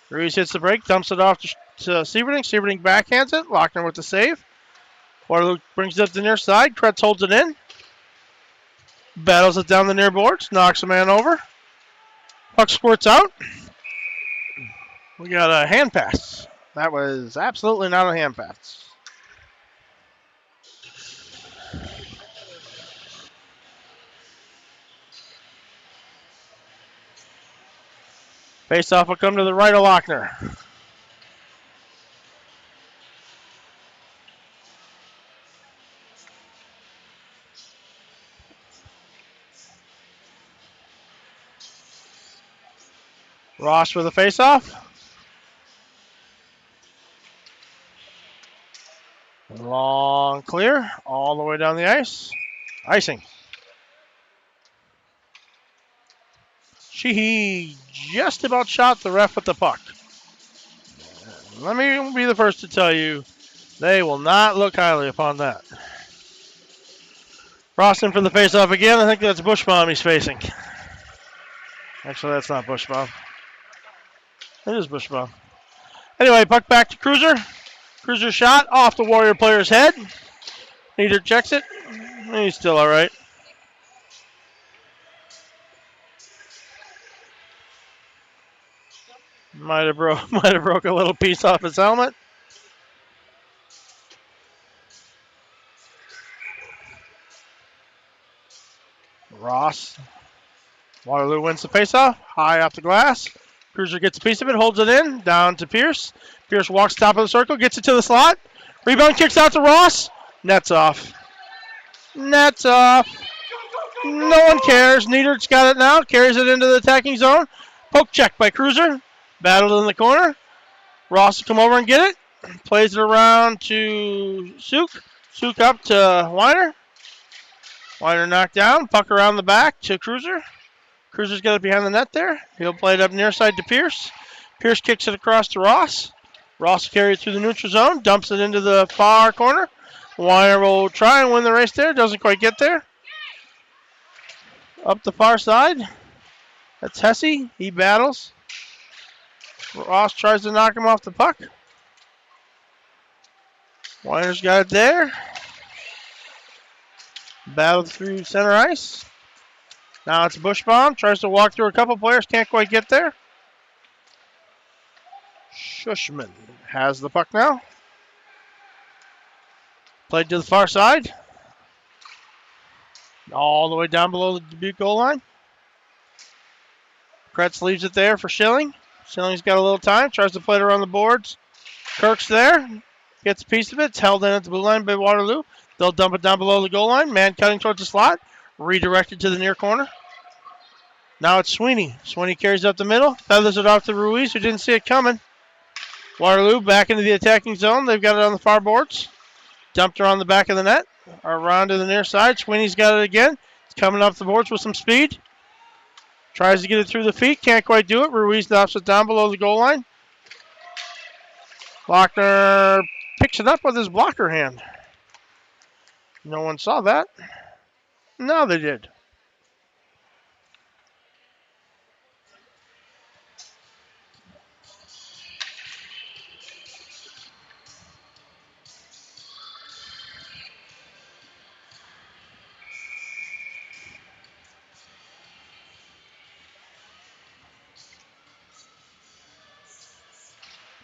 Ruiz hits the break. Dumps it off to Sieberding. Sieberding backhands it. Lochner with the save. Waterloo brings it up the near side. Kretz holds it in. Battles it down the near boards. Knocks a man over. Puck squirts out. We got a hand pass. That was absolutely not a hand pass. Face-off will come to the right of Lochner. Ross for the face-off. Long clear, all the way down the ice. Icing. Sheehy just about shot the ref with the puck. Let me be the first to tell you, they will not look highly upon that. Ross in for the face-off again. I think that's Bushbaum he's facing. Actually, that's not Bushbaum. It is Bushbaum. Anyway, puck back to Cruiser. Cruiser shot off the Warrior player's head. Nieder checks it. He's still all right. Might have broke a little piece off his helmet. Ross. Waterloo wins the faceoff. High off the glass. Cruiser gets a piece of it, holds it in, down to Pierce. Pierce walks top of the circle, gets it to the slot. Rebound kicks out to Ross. Nets off. Nets off. No one cares. Niedert's got it now. Carries it into the attacking zone. Poke check by Cruiser. Battled in the corner. Ross will come over and get it. Plays it around to Suk. Suk up to Weiner. Weiner knocked down. Puck around the back to Cruiser. Cruiser's got it behind the net there. He'll play it up near side to Pierce. Pierce kicks it across to Ross. Ross carries it through the neutral zone. Dumps it into the far corner. Weiner will try and win the race there. Doesn't quite get there. Up the far side. That's Hesse. He battles. Ross tries to knock him off the puck. Weiner's got it there. Battled through center ice. Now it's Bushbaum. Tries to walk through a couple players. Can't quite get there. Schuschman has the puck now. Played to the far side. All the way down below the Dubuque goal line. Kretz leaves it there for Schilling. Schilling's got a little time. Tries to play it around the boards. Kirk's there. Gets a piece of it. It's held in at the blue line by Waterloo. They'll dump it down below the goal line. Man cutting towards the slot. Redirected to the near corner. Now it's Sweeney. Sweeney carries it up the middle. Feathers it off to Ruiz, who didn't see it coming. Waterloo back into the attacking zone. They've got it on the far boards. Dumped around the back of the net. Around to the near side. Sweeney's got it again. It's coming up the boards with some speed. Tries to get it through the feet. Can't quite do it. Ruiz knocks it down below the goal line. Lochner picks it up with his blocker hand. No one saw that. No, they did.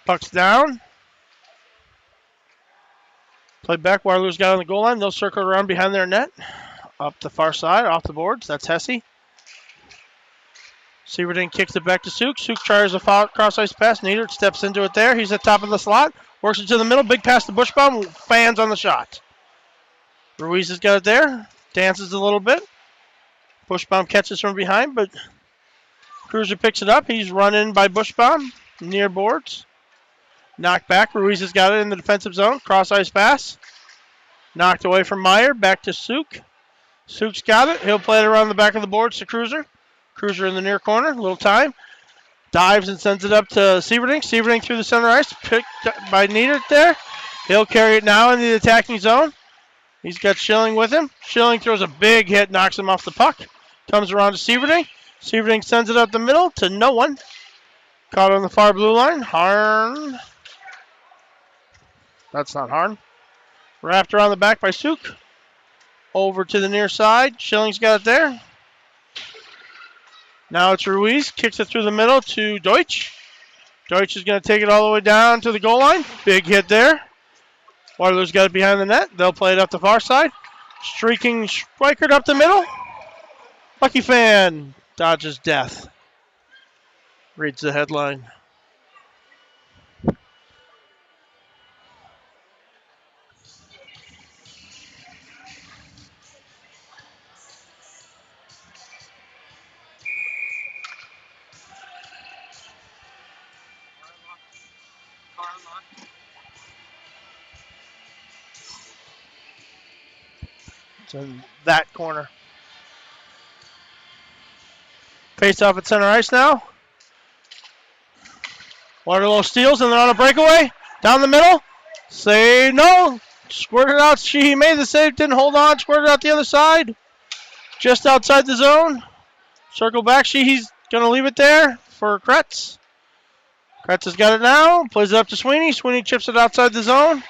Puck's down. Played back. Waterloo's got on the goal line. They'll circle around behind their net. Up the far side, off the boards. That's Hesse. Sieverding kicks it back to Suk. Suk tries a foul cross ice pass. Niedert steps into it there. He's at top of the slot. Works it to the middle. Big pass to Bushbaum. Fans on the shot. Ruiz has got it there. Dances a little bit. Bushbaum catches from behind, but Cruiser picks it up. He's run in by Bushbaum near boards. Knocked back. Ruiz has got it in the defensive zone. Cross ice pass. Knocked away from Meyer. Back to Suk. Suk's got it. He'll play it around the back of the boards to Cruiser. Cruiser in the near corner. A little time. Dives and sends it up to Sieverding. Sieverding through the center ice. Picked by Niedert there. He'll carry it now in the attacking zone. He's got Schilling with him. Schilling throws a big hit, knocks him off the puck. Comes around to Sieverding. Sieverding sends it up the middle to no one. Caught on the far blue line. Harn. That's not Harn. Wrapped around the back by Suk. Over to the near side. Schilling's got it there. Now it's Ruiz. Kicks it through the middle to Deutsch. Deutsch is going to take it all the way down to the goal line. Big hit there. Waterloo's got it behind the net. They'll play it up the far side. Streaking Schweikert up the middle. Lucky Fan dodges death. Reads the headline. It's in that corner. Face off at center ice now. Waterloo steals and they're on a breakaway. Down the middle. Save no. Squirted out. She made the save. Didn't hold on. Squirted out the other side. Just outside the zone. Circle back. He's going to leave it there for Kretz. Kretz has got it now. Plays it up to Sweeney. Sweeney chips it outside the zone.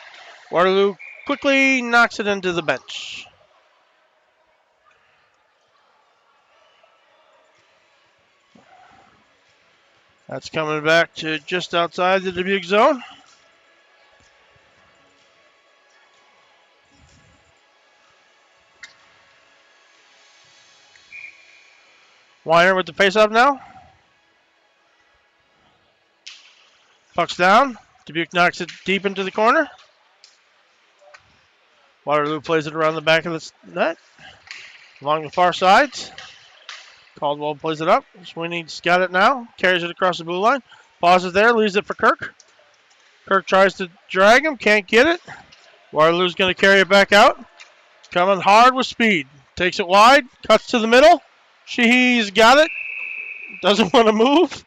Waterloo quickly knocks it into the bench. That's coming back to just outside the Dubuque zone. Weiner with the faceoff now. Puck's down. Dubuque knocks it deep into the corner. Waterloo plays it around the back of the net. Along the far sides. Caldwell plays it up. Sweeney's got it now. Carries it across the blue line. Pauses there. Leaves it for Kirk. Kirk tries to drag him. Can't get it. Waterloo's going to carry it back out. Coming hard with speed. Takes it wide. Cuts to the middle. Sheehy's got it. Doesn't want to move.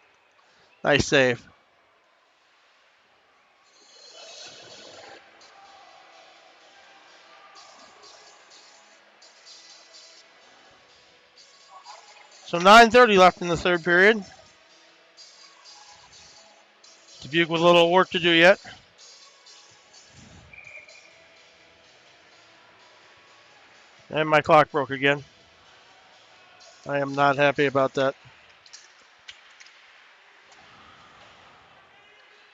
Nice save. So 9:30 left in the third period. Dubuque with a little work to do yet. And my clock broke again. I am not happy about that.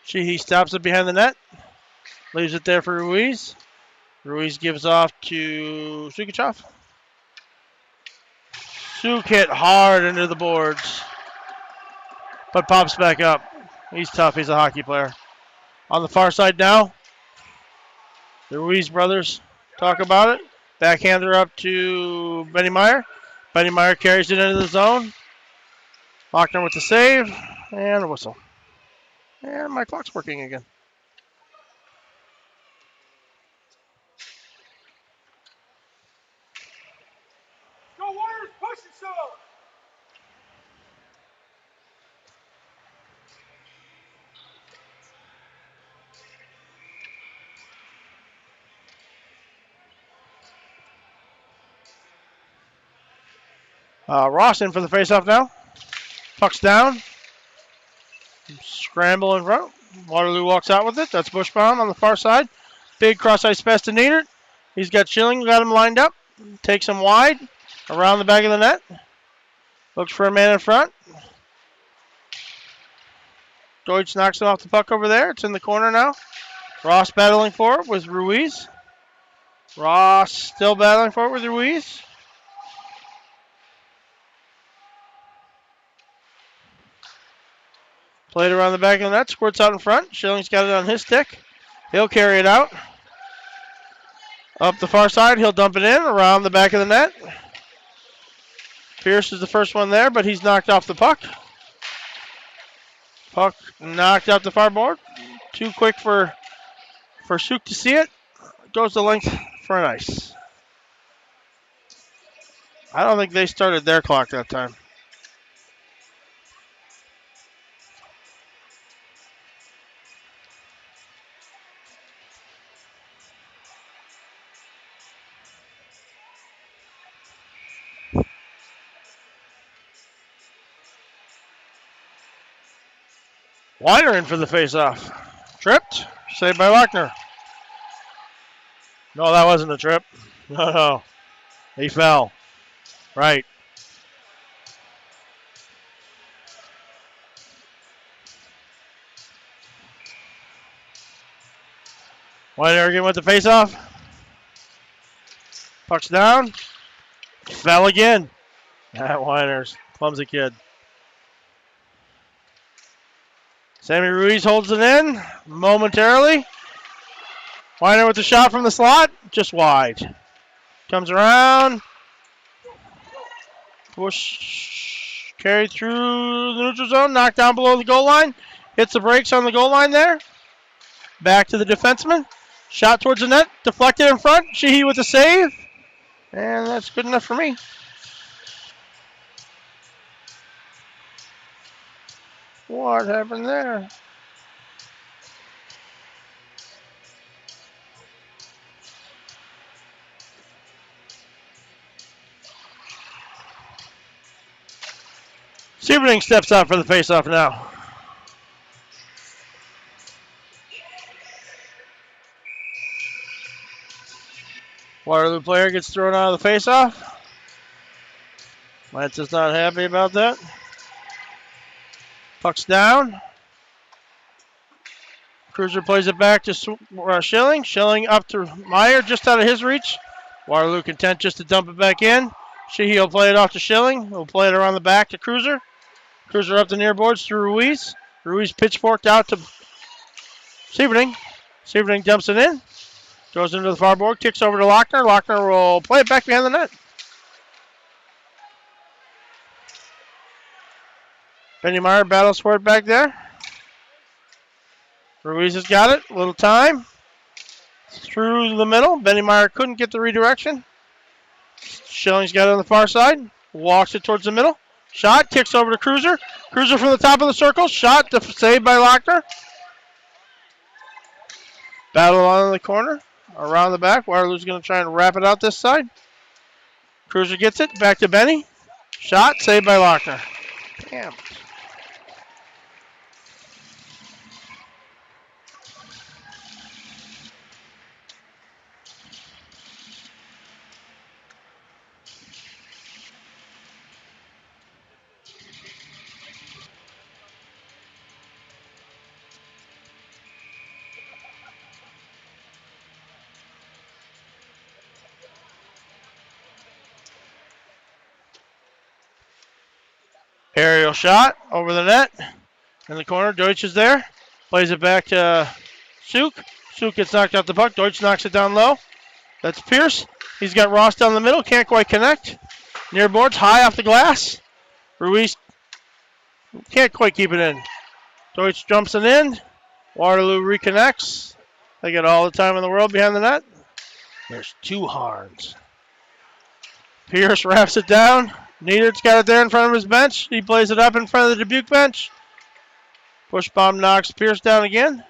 Sheehy stops it behind the net. Leaves it there for Ruiz. Ruiz gives off to Sukichov. Suk hit hard into the boards, but pops back up. He's tough. He's a hockey player. On the far side now, the Ruiz brothers talk about it. Backhander up to Benny Meyer. Benny Meyer carries it into the zone. Lochner with the save and a whistle. And my clock's working again. Go Warriors, push yourself! Ross in for the faceoff now. Puck's down. Scramble in front. Waterloo walks out with it. That's Bushbaum on the far side. Big cross ice pass to Niedert. He's got Schilling, got him lined up. Takes him wide around the back of the net. Looks for a man in front. Deutsch knocks it off the puck over there. It's in the corner now. Ross battling for it with Ruiz. Ross still battling for it with Ruiz. Played around the back of the net. Squirts out in front. Schilling's got it on his stick. He'll carry it out. Up the far side, he'll dump it in around the back of the net. Pierce is the first one there, but he's knocked off the puck. Puck knocked out the far board. Too quick for Suk to see it. Goes the length for an ice. I don't think they started their clock that time. Weiner in for the faceoff. Tripped. Saved by Lochner. No, that wasn't a trip. No. He fell. Right. Weiner again with the faceoff. Puck's down. Fell again. That Weiner's clumsy kid. Sammy Ruiz holds it in momentarily. Weiner with the shot from the slot. Just wide. Comes around. Push. Carried through the neutral zone. Knocked down below the goal line. Hits the brakes on the goal line there. Back to the defenseman. Shot towards the net. Deflected in front. Sheehy with the save. And that's good enough for me. What happened there? Sebring steps out for the faceoff now. Waterloo player gets thrown out of the faceoff. Lance is not happy about that. Puck's down. Cruiser plays it back to Schilling. Schilling up to Meyer, just out of his reach. Waterloo content just to dump it back in. Sheehy will play it off to Schilling. He'll play it around the back to Cruiser. Cruiser up the near boards to Ruiz. Ruiz pitchforked out to Sebring. Sebring dumps it in. Goes into the far board, kicks over to Lochner. Lochner will play it back behind the net. Benny Meyer battles for it back there. Ruiz has got it. A little time. Through the middle. Benny Meyer couldn't get the redirection. Schilling's got it on the far side. Walks it towards the middle. Shot. Kicks over to Cruiser. Cruiser from the top of the circle. Shot. Saved by Lochner. Battle on the corner. Around the back. Waterloo's going to try and wrap it out this side. Cruiser gets it. Back to Benny. Shot. Saved by Lochner. Damn. Aerial shot over the net. In the corner, Deutsch is there. Plays it back to Suk. Suk gets knocked out the puck. Deutsch knocks it down low. That's Pierce. He's got Ross down the middle. Can't quite connect. Near boards, high off the glass. Ruiz can't quite keep it in. Deutsch jumps it in. Waterloo reconnects. They get all the time in the world behind the net. There's two Harns. Pierce wraps it down. Niedert's got it there in front of his bench. He plays it up in front of the Dubuque bench. Push bomb knocks Pierce down again.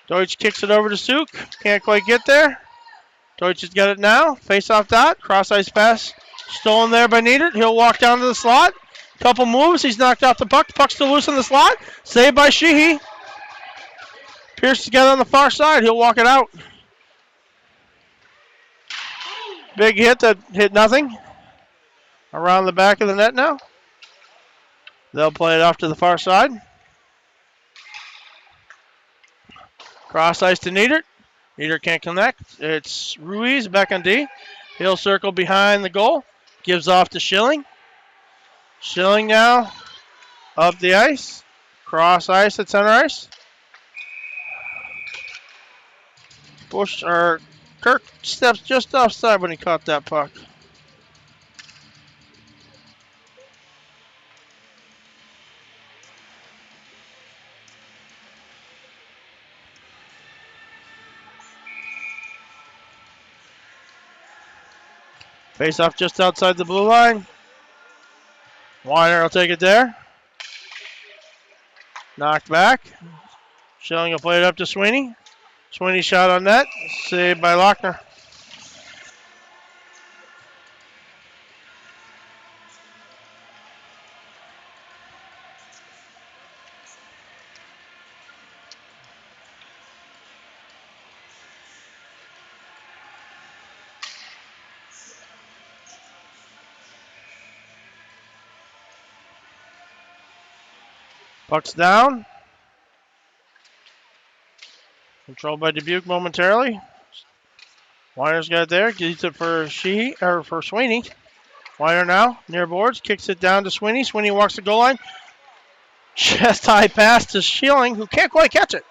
Deutsch kicks it over to Suk. Can't quite get there. Deutsch has got it now. Face-off dot. Cross-ice pass. Stolen there by Niedert. He'll walk down to the slot. Couple moves. He's knocked off the puck. Puck's still loose in the slot. Saved by Sheehy. Pierce has got it on the far side. He'll walk it out. Big hit that hit nothing. Around the back of the net now. They'll play it off to the far side. Cross ice to Niedert. Niedert can't connect. It's Ruiz back on D. He'll circle behind the goal. Gives off to Schilling. Schilling now up the ice. Cross ice at center ice. Bush or Kirk steps just offside when he caught that puck. Face off just outside the blue line. Weiner will take it there. Knocked back. Schilling will play it up to Sweeney. Sweeney shot on net. Saved by Lochner. Puck's down. Controlled by Dubuque momentarily. Weiner's got it there. Gets it for for Sweeney. Weiner now near boards. Kicks it down to Sweeney. Sweeney walks the goal line. Chest high pass to Schilling, who can't quite catch it.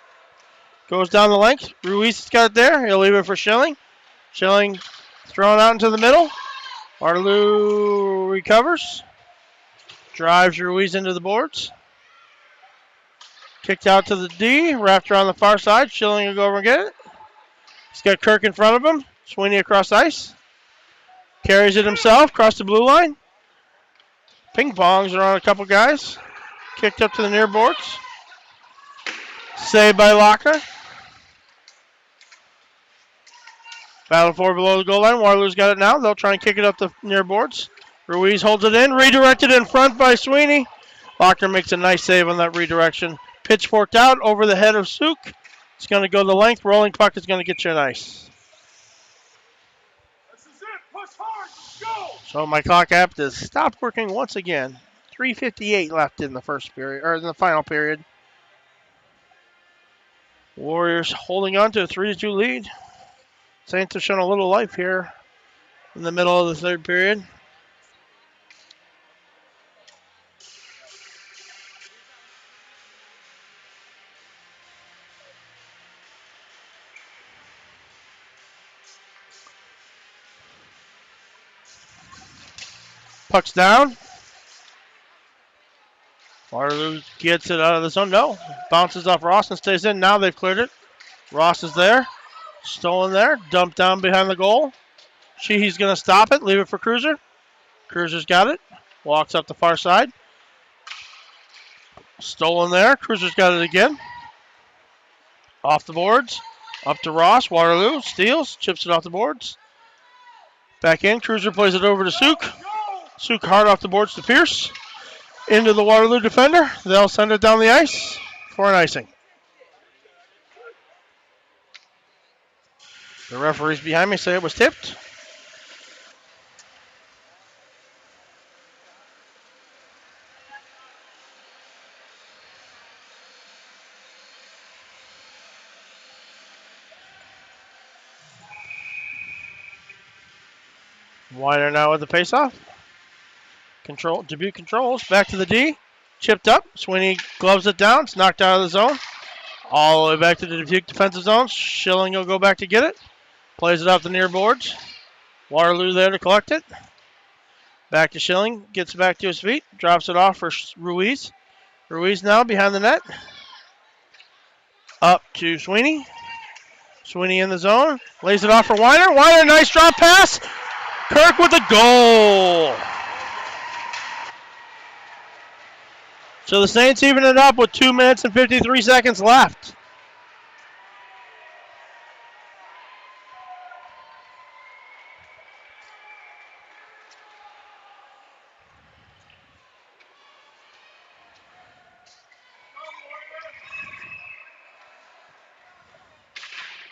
Goes down the length. Ruiz has got it there. He'll leave it for Schilling. Schilling thrown out into the middle. Waterloo recovers. Drives Ruiz into the boards. Kicked out to the D. Wrapped around the far side. Schilling will go over and get it. He's got Kirk in front of him. Sweeney across ice. Carries it himself across the blue line. Ping pongs around a couple guys. Kicked up to the near boards. Saved by Lochner. Battle for below the goal line. Waterloo's got it now. They'll try and kick it up the near boards. Ruiz holds it in. Redirected in front by Sweeney. Lochner makes a nice save on that redirection. Pitchforked out over the head of Suk. It's going to go the length. Rolling puck is going to get you an ice. This is it. Push hard. Go. So my clock app has stopped working once again. 3:58 left in the first period, or in the final period. Warriors holding on to a 3-2 lead. Saints have shown a little life here in the middle of the third period. Puck's down. Waterloo gets it out of the zone. No. Bounces off Ross and stays in. Now they've cleared it. Ross is there. Stolen there. Dumped down behind the goal. Sheehy's going to stop it. Leave it for Cruiser. Cruiser's got it. Walks up the far side. Stolen there. Cruiser's got it again. Off the boards. Up to Ross. Waterloo steals. Chips it off the boards. Back in. Cruiser plays it over to Suk. Suk hard off the boards to Pierce. Into the Waterloo defender. They'll send it down the ice for an icing. The referees behind me say it was tipped. Weiner now with the faceoff. Dubuque controls. Back to the D. Chipped up. Sweeney gloves it down. It's knocked out of the zone. All the way back to the Dubuque defensive zone. Schilling will go back to get it. Plays it off the near boards. Waterloo there to collect it. Back to Schilling. Gets back to his feet. Drops it off for Ruiz. Ruiz now behind the net. Up to Sweeney. Sweeney in the zone. Lays it off for Weiner. Weiner, nice drop pass. Kirk with a goal. So the Saints even it up with 2 minutes and 53 seconds left.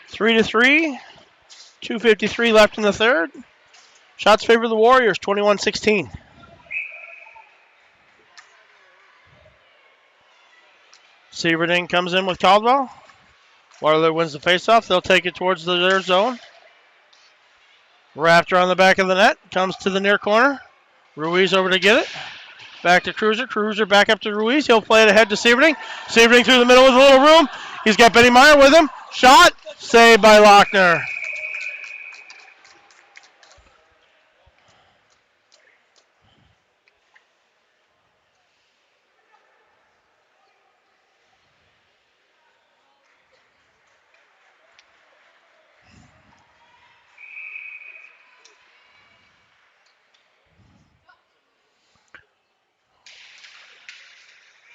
Three to three. 2:53 left in the third. Shots favor the Warriors, 21-16. Sieverding comes in with Caldwell. Waterloo wins the faceoff. They'll take it towards their zone. Wrapped around the back of the net. Comes to the near corner. Ruiz over to get it. Back to Cruiser. Cruiser back up to Ruiz. He'll play it ahead to Sieverding. Sieverding through the middle with a little room. He's got Benny Meyer with him. Shot. Saved by Lochner.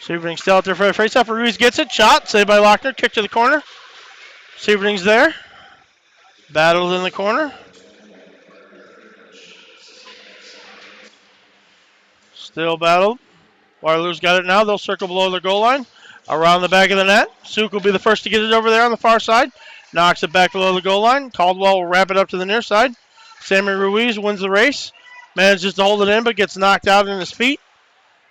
Sieverding still out there for the faceoff. Ruiz gets it. Shot. Saved by Lochner. Kick to the corner. Sieverding's there. Battled in the corner. Still battled. Waterloo's got it now. They'll circle below their goal line. Around the back of the net. Suk will be the first to get it over there on the far side. Knocks it back below the goal line. Caldwell will wrap it up to the near side. Sammy Ruiz wins the race. Manages to hold it in, but gets knocked out in his feet.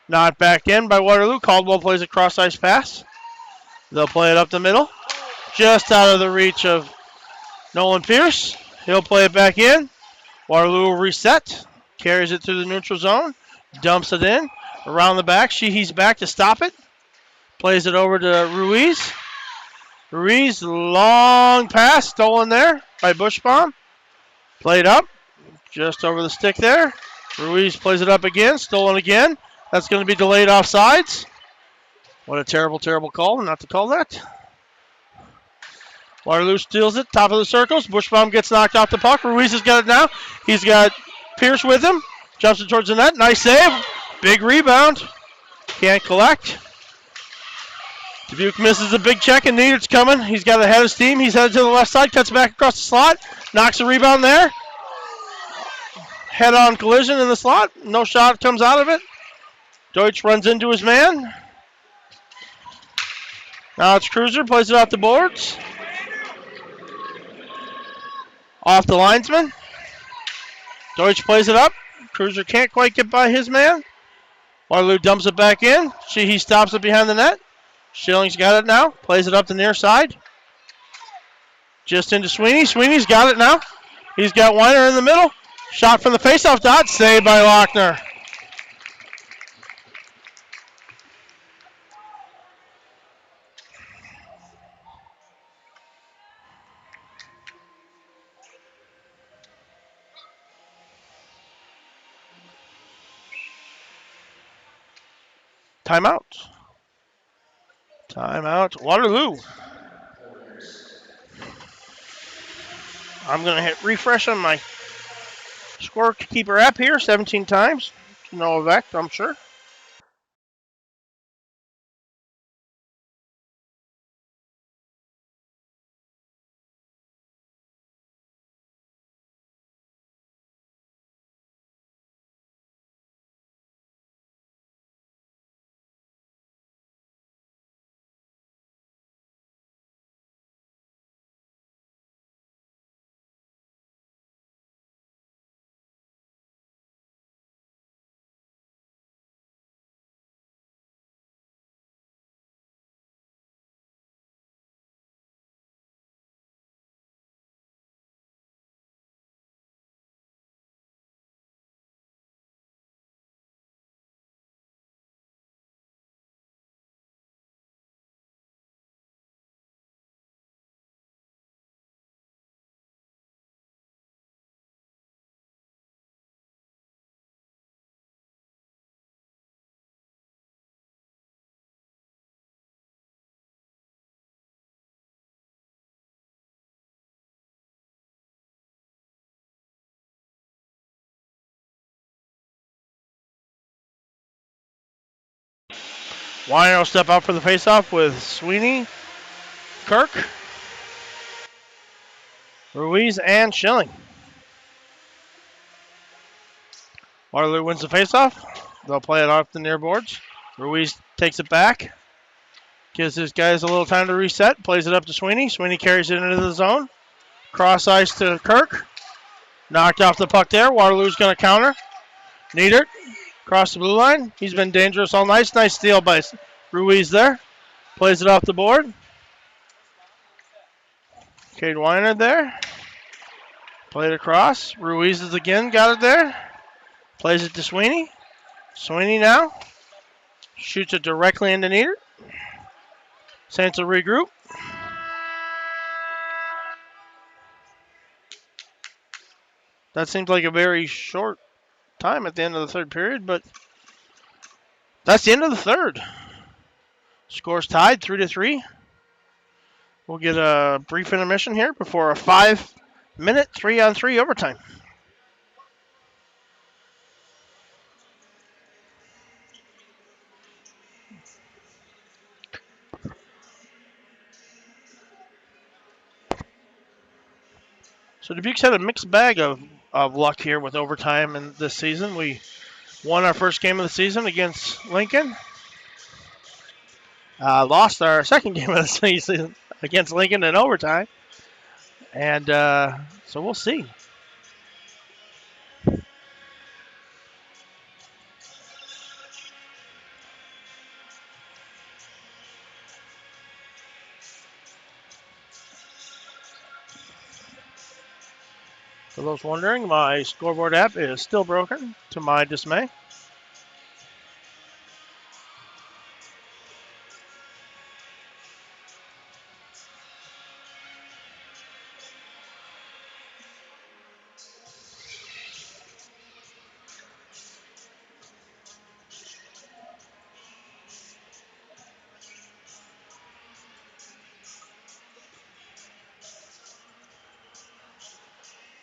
Knocked back in by Waterloo. Caldwell plays a cross-ice pass. They'll play it up the middle. Just out of the reach of Nolan Pierce. He'll play it back in. Waterloo will reset. Carries it through the neutral zone. Dumps it in. Around the back. Sheehy's back to stop it. Plays it over to Ruiz. Ruiz, long pass. Stolen there by Bushbaum. Played up. Just over the stick there. Ruiz plays it up again. Stolen again. That's going to be delayed offsides. What a terrible, terrible call not to call that. Waterloo steals it. Top of the circles. Bushbaum gets knocked off the puck. Ruiz has got it now. He's got Pierce with him. Jumps it towards the net. Nice save. Big rebound. Can't collect. Dubuque misses a big check and Niedert's coming. He's got a head of steam. He's headed to the left side. Cuts back across the slot. Knocks a rebound there. Head-on collision in the slot. No shot comes out of it. Deutsch runs into his man. Now it's Cruiser. Plays it off the boards. Off the linesman. Deutsch plays it up. Cruiser can't quite get by his man. Waterloo dumps it back in. He stops it behind the net. Schilling's got it now. Plays it up the near side. Just into Sweeney. Sweeney's got it now. He's got Weiner in the middle. Shot from the faceoff dot. Saved by Lochner. Timeout. Timeout. Waterloo. I'm going to hit refresh on my scorekeeper app here 17 times. To no effect, I'm sure. Weiner will step out for the faceoff with Sweeney, Kirk, Ruiz, and Schilling. Waterloo wins the faceoff. They'll play it off the near boards. Ruiz takes it back. Gives his guys a little time to reset. Plays it up to Sweeney. Sweeney carries it into the zone. Cross ice to Kirk. Knocked off the puck there. Waterloo's going to counter. Niedert across the blue line. He's been dangerous all night. Nice steal by Ruiz there. Plays it off the board. Cade Weiner there. Played across. Ruiz has again got it there. Plays it to Sweeney. Sweeney now shoots it directly into Nieder. Saints will regroup. That seems like a very short time at the end of the third period, but that's the end of the third. Scores tied 3-3. We'll get a brief intermission here before a 5-minute 3-on-3 overtime. So Dubuque's had a mixed bag of luck here with overtime in this season. We won our first game of the season against Lincoln. Lost our second game of the season against Lincoln in overtime. And so we'll see. For those wondering, my scoreboard app is still broken, to my dismay.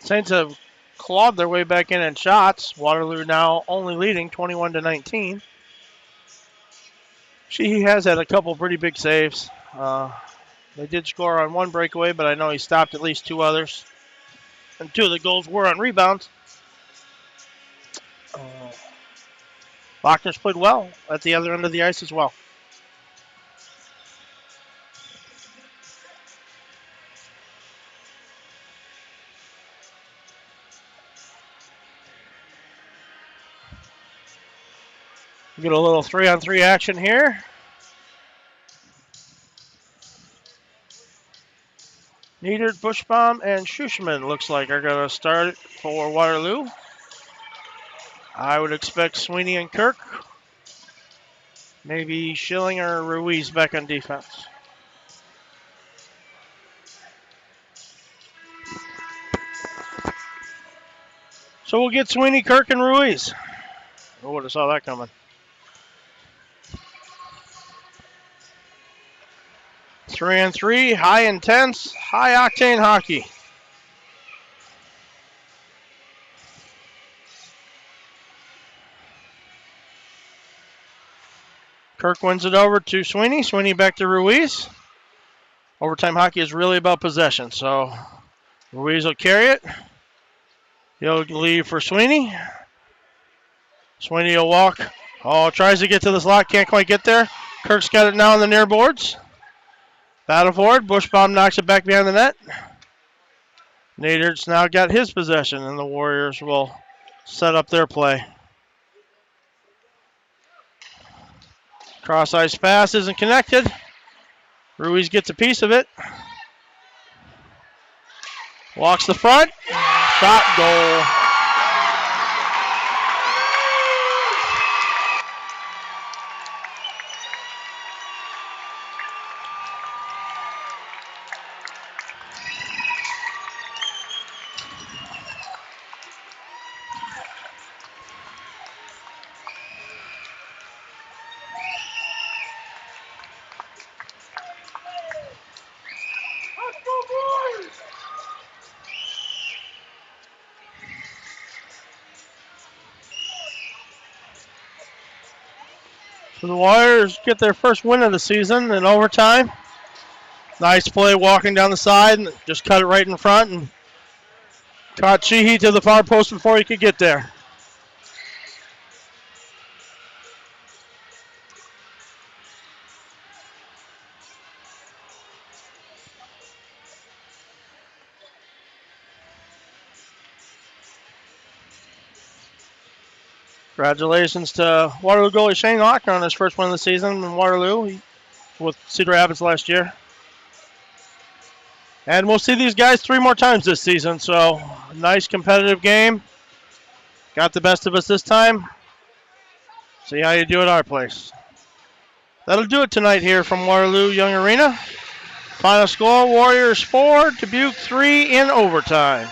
Saints have clawed their way back in shots. Waterloo now only leading 21-19. She has had a couple pretty big saves. They did score on one breakaway, but I know he stopped at least two others. And two of the goals were on rebounds. Bachner's played well at the other end of the ice as well. We get a little 3-on-3 action here. Nieder, Bushbaum, and Schuschman looks like are going to start for Waterloo. I would expect Sweeney and Kirk. Maybe Schilling or Ruiz back on defense. So we'll get Sweeney, Kirk, and Ruiz. I would have saw that coming. 3-on-3, high intense, high octane hockey. Kirk wins it over to Sweeney. Sweeney back to Ruiz. Overtime hockey is really about possession, so Ruiz will carry it. He'll leave for Sweeney. Sweeney will walk. Oh, tries to get to the slot, can't quite get there. Kirk's got it now on the near boards. Battle forward. Bushbaum knocks it back behind the net. Nader's now got his possession, and the Warriors will set up their play. Cross ice pass isn't connected. Ruiz gets a piece of it. Walks the front. Shot, goal. So the Warriors get their first win of the season in overtime. Nice play walking down the side and just cut it right in front and caught Sheehy to the far post before he could get there. Congratulations to Waterloo goalie Shane Lochner on his first win of the season in Waterloo. He was with Cedar Rapids last year. And we'll see these guys 3 more times this season, so nice competitive game. Got the best of us this time. See how you do at our place. That'll do it tonight here from Waterloo Young Arena. Final score, Warriors 4, Dubuque 3 in overtime.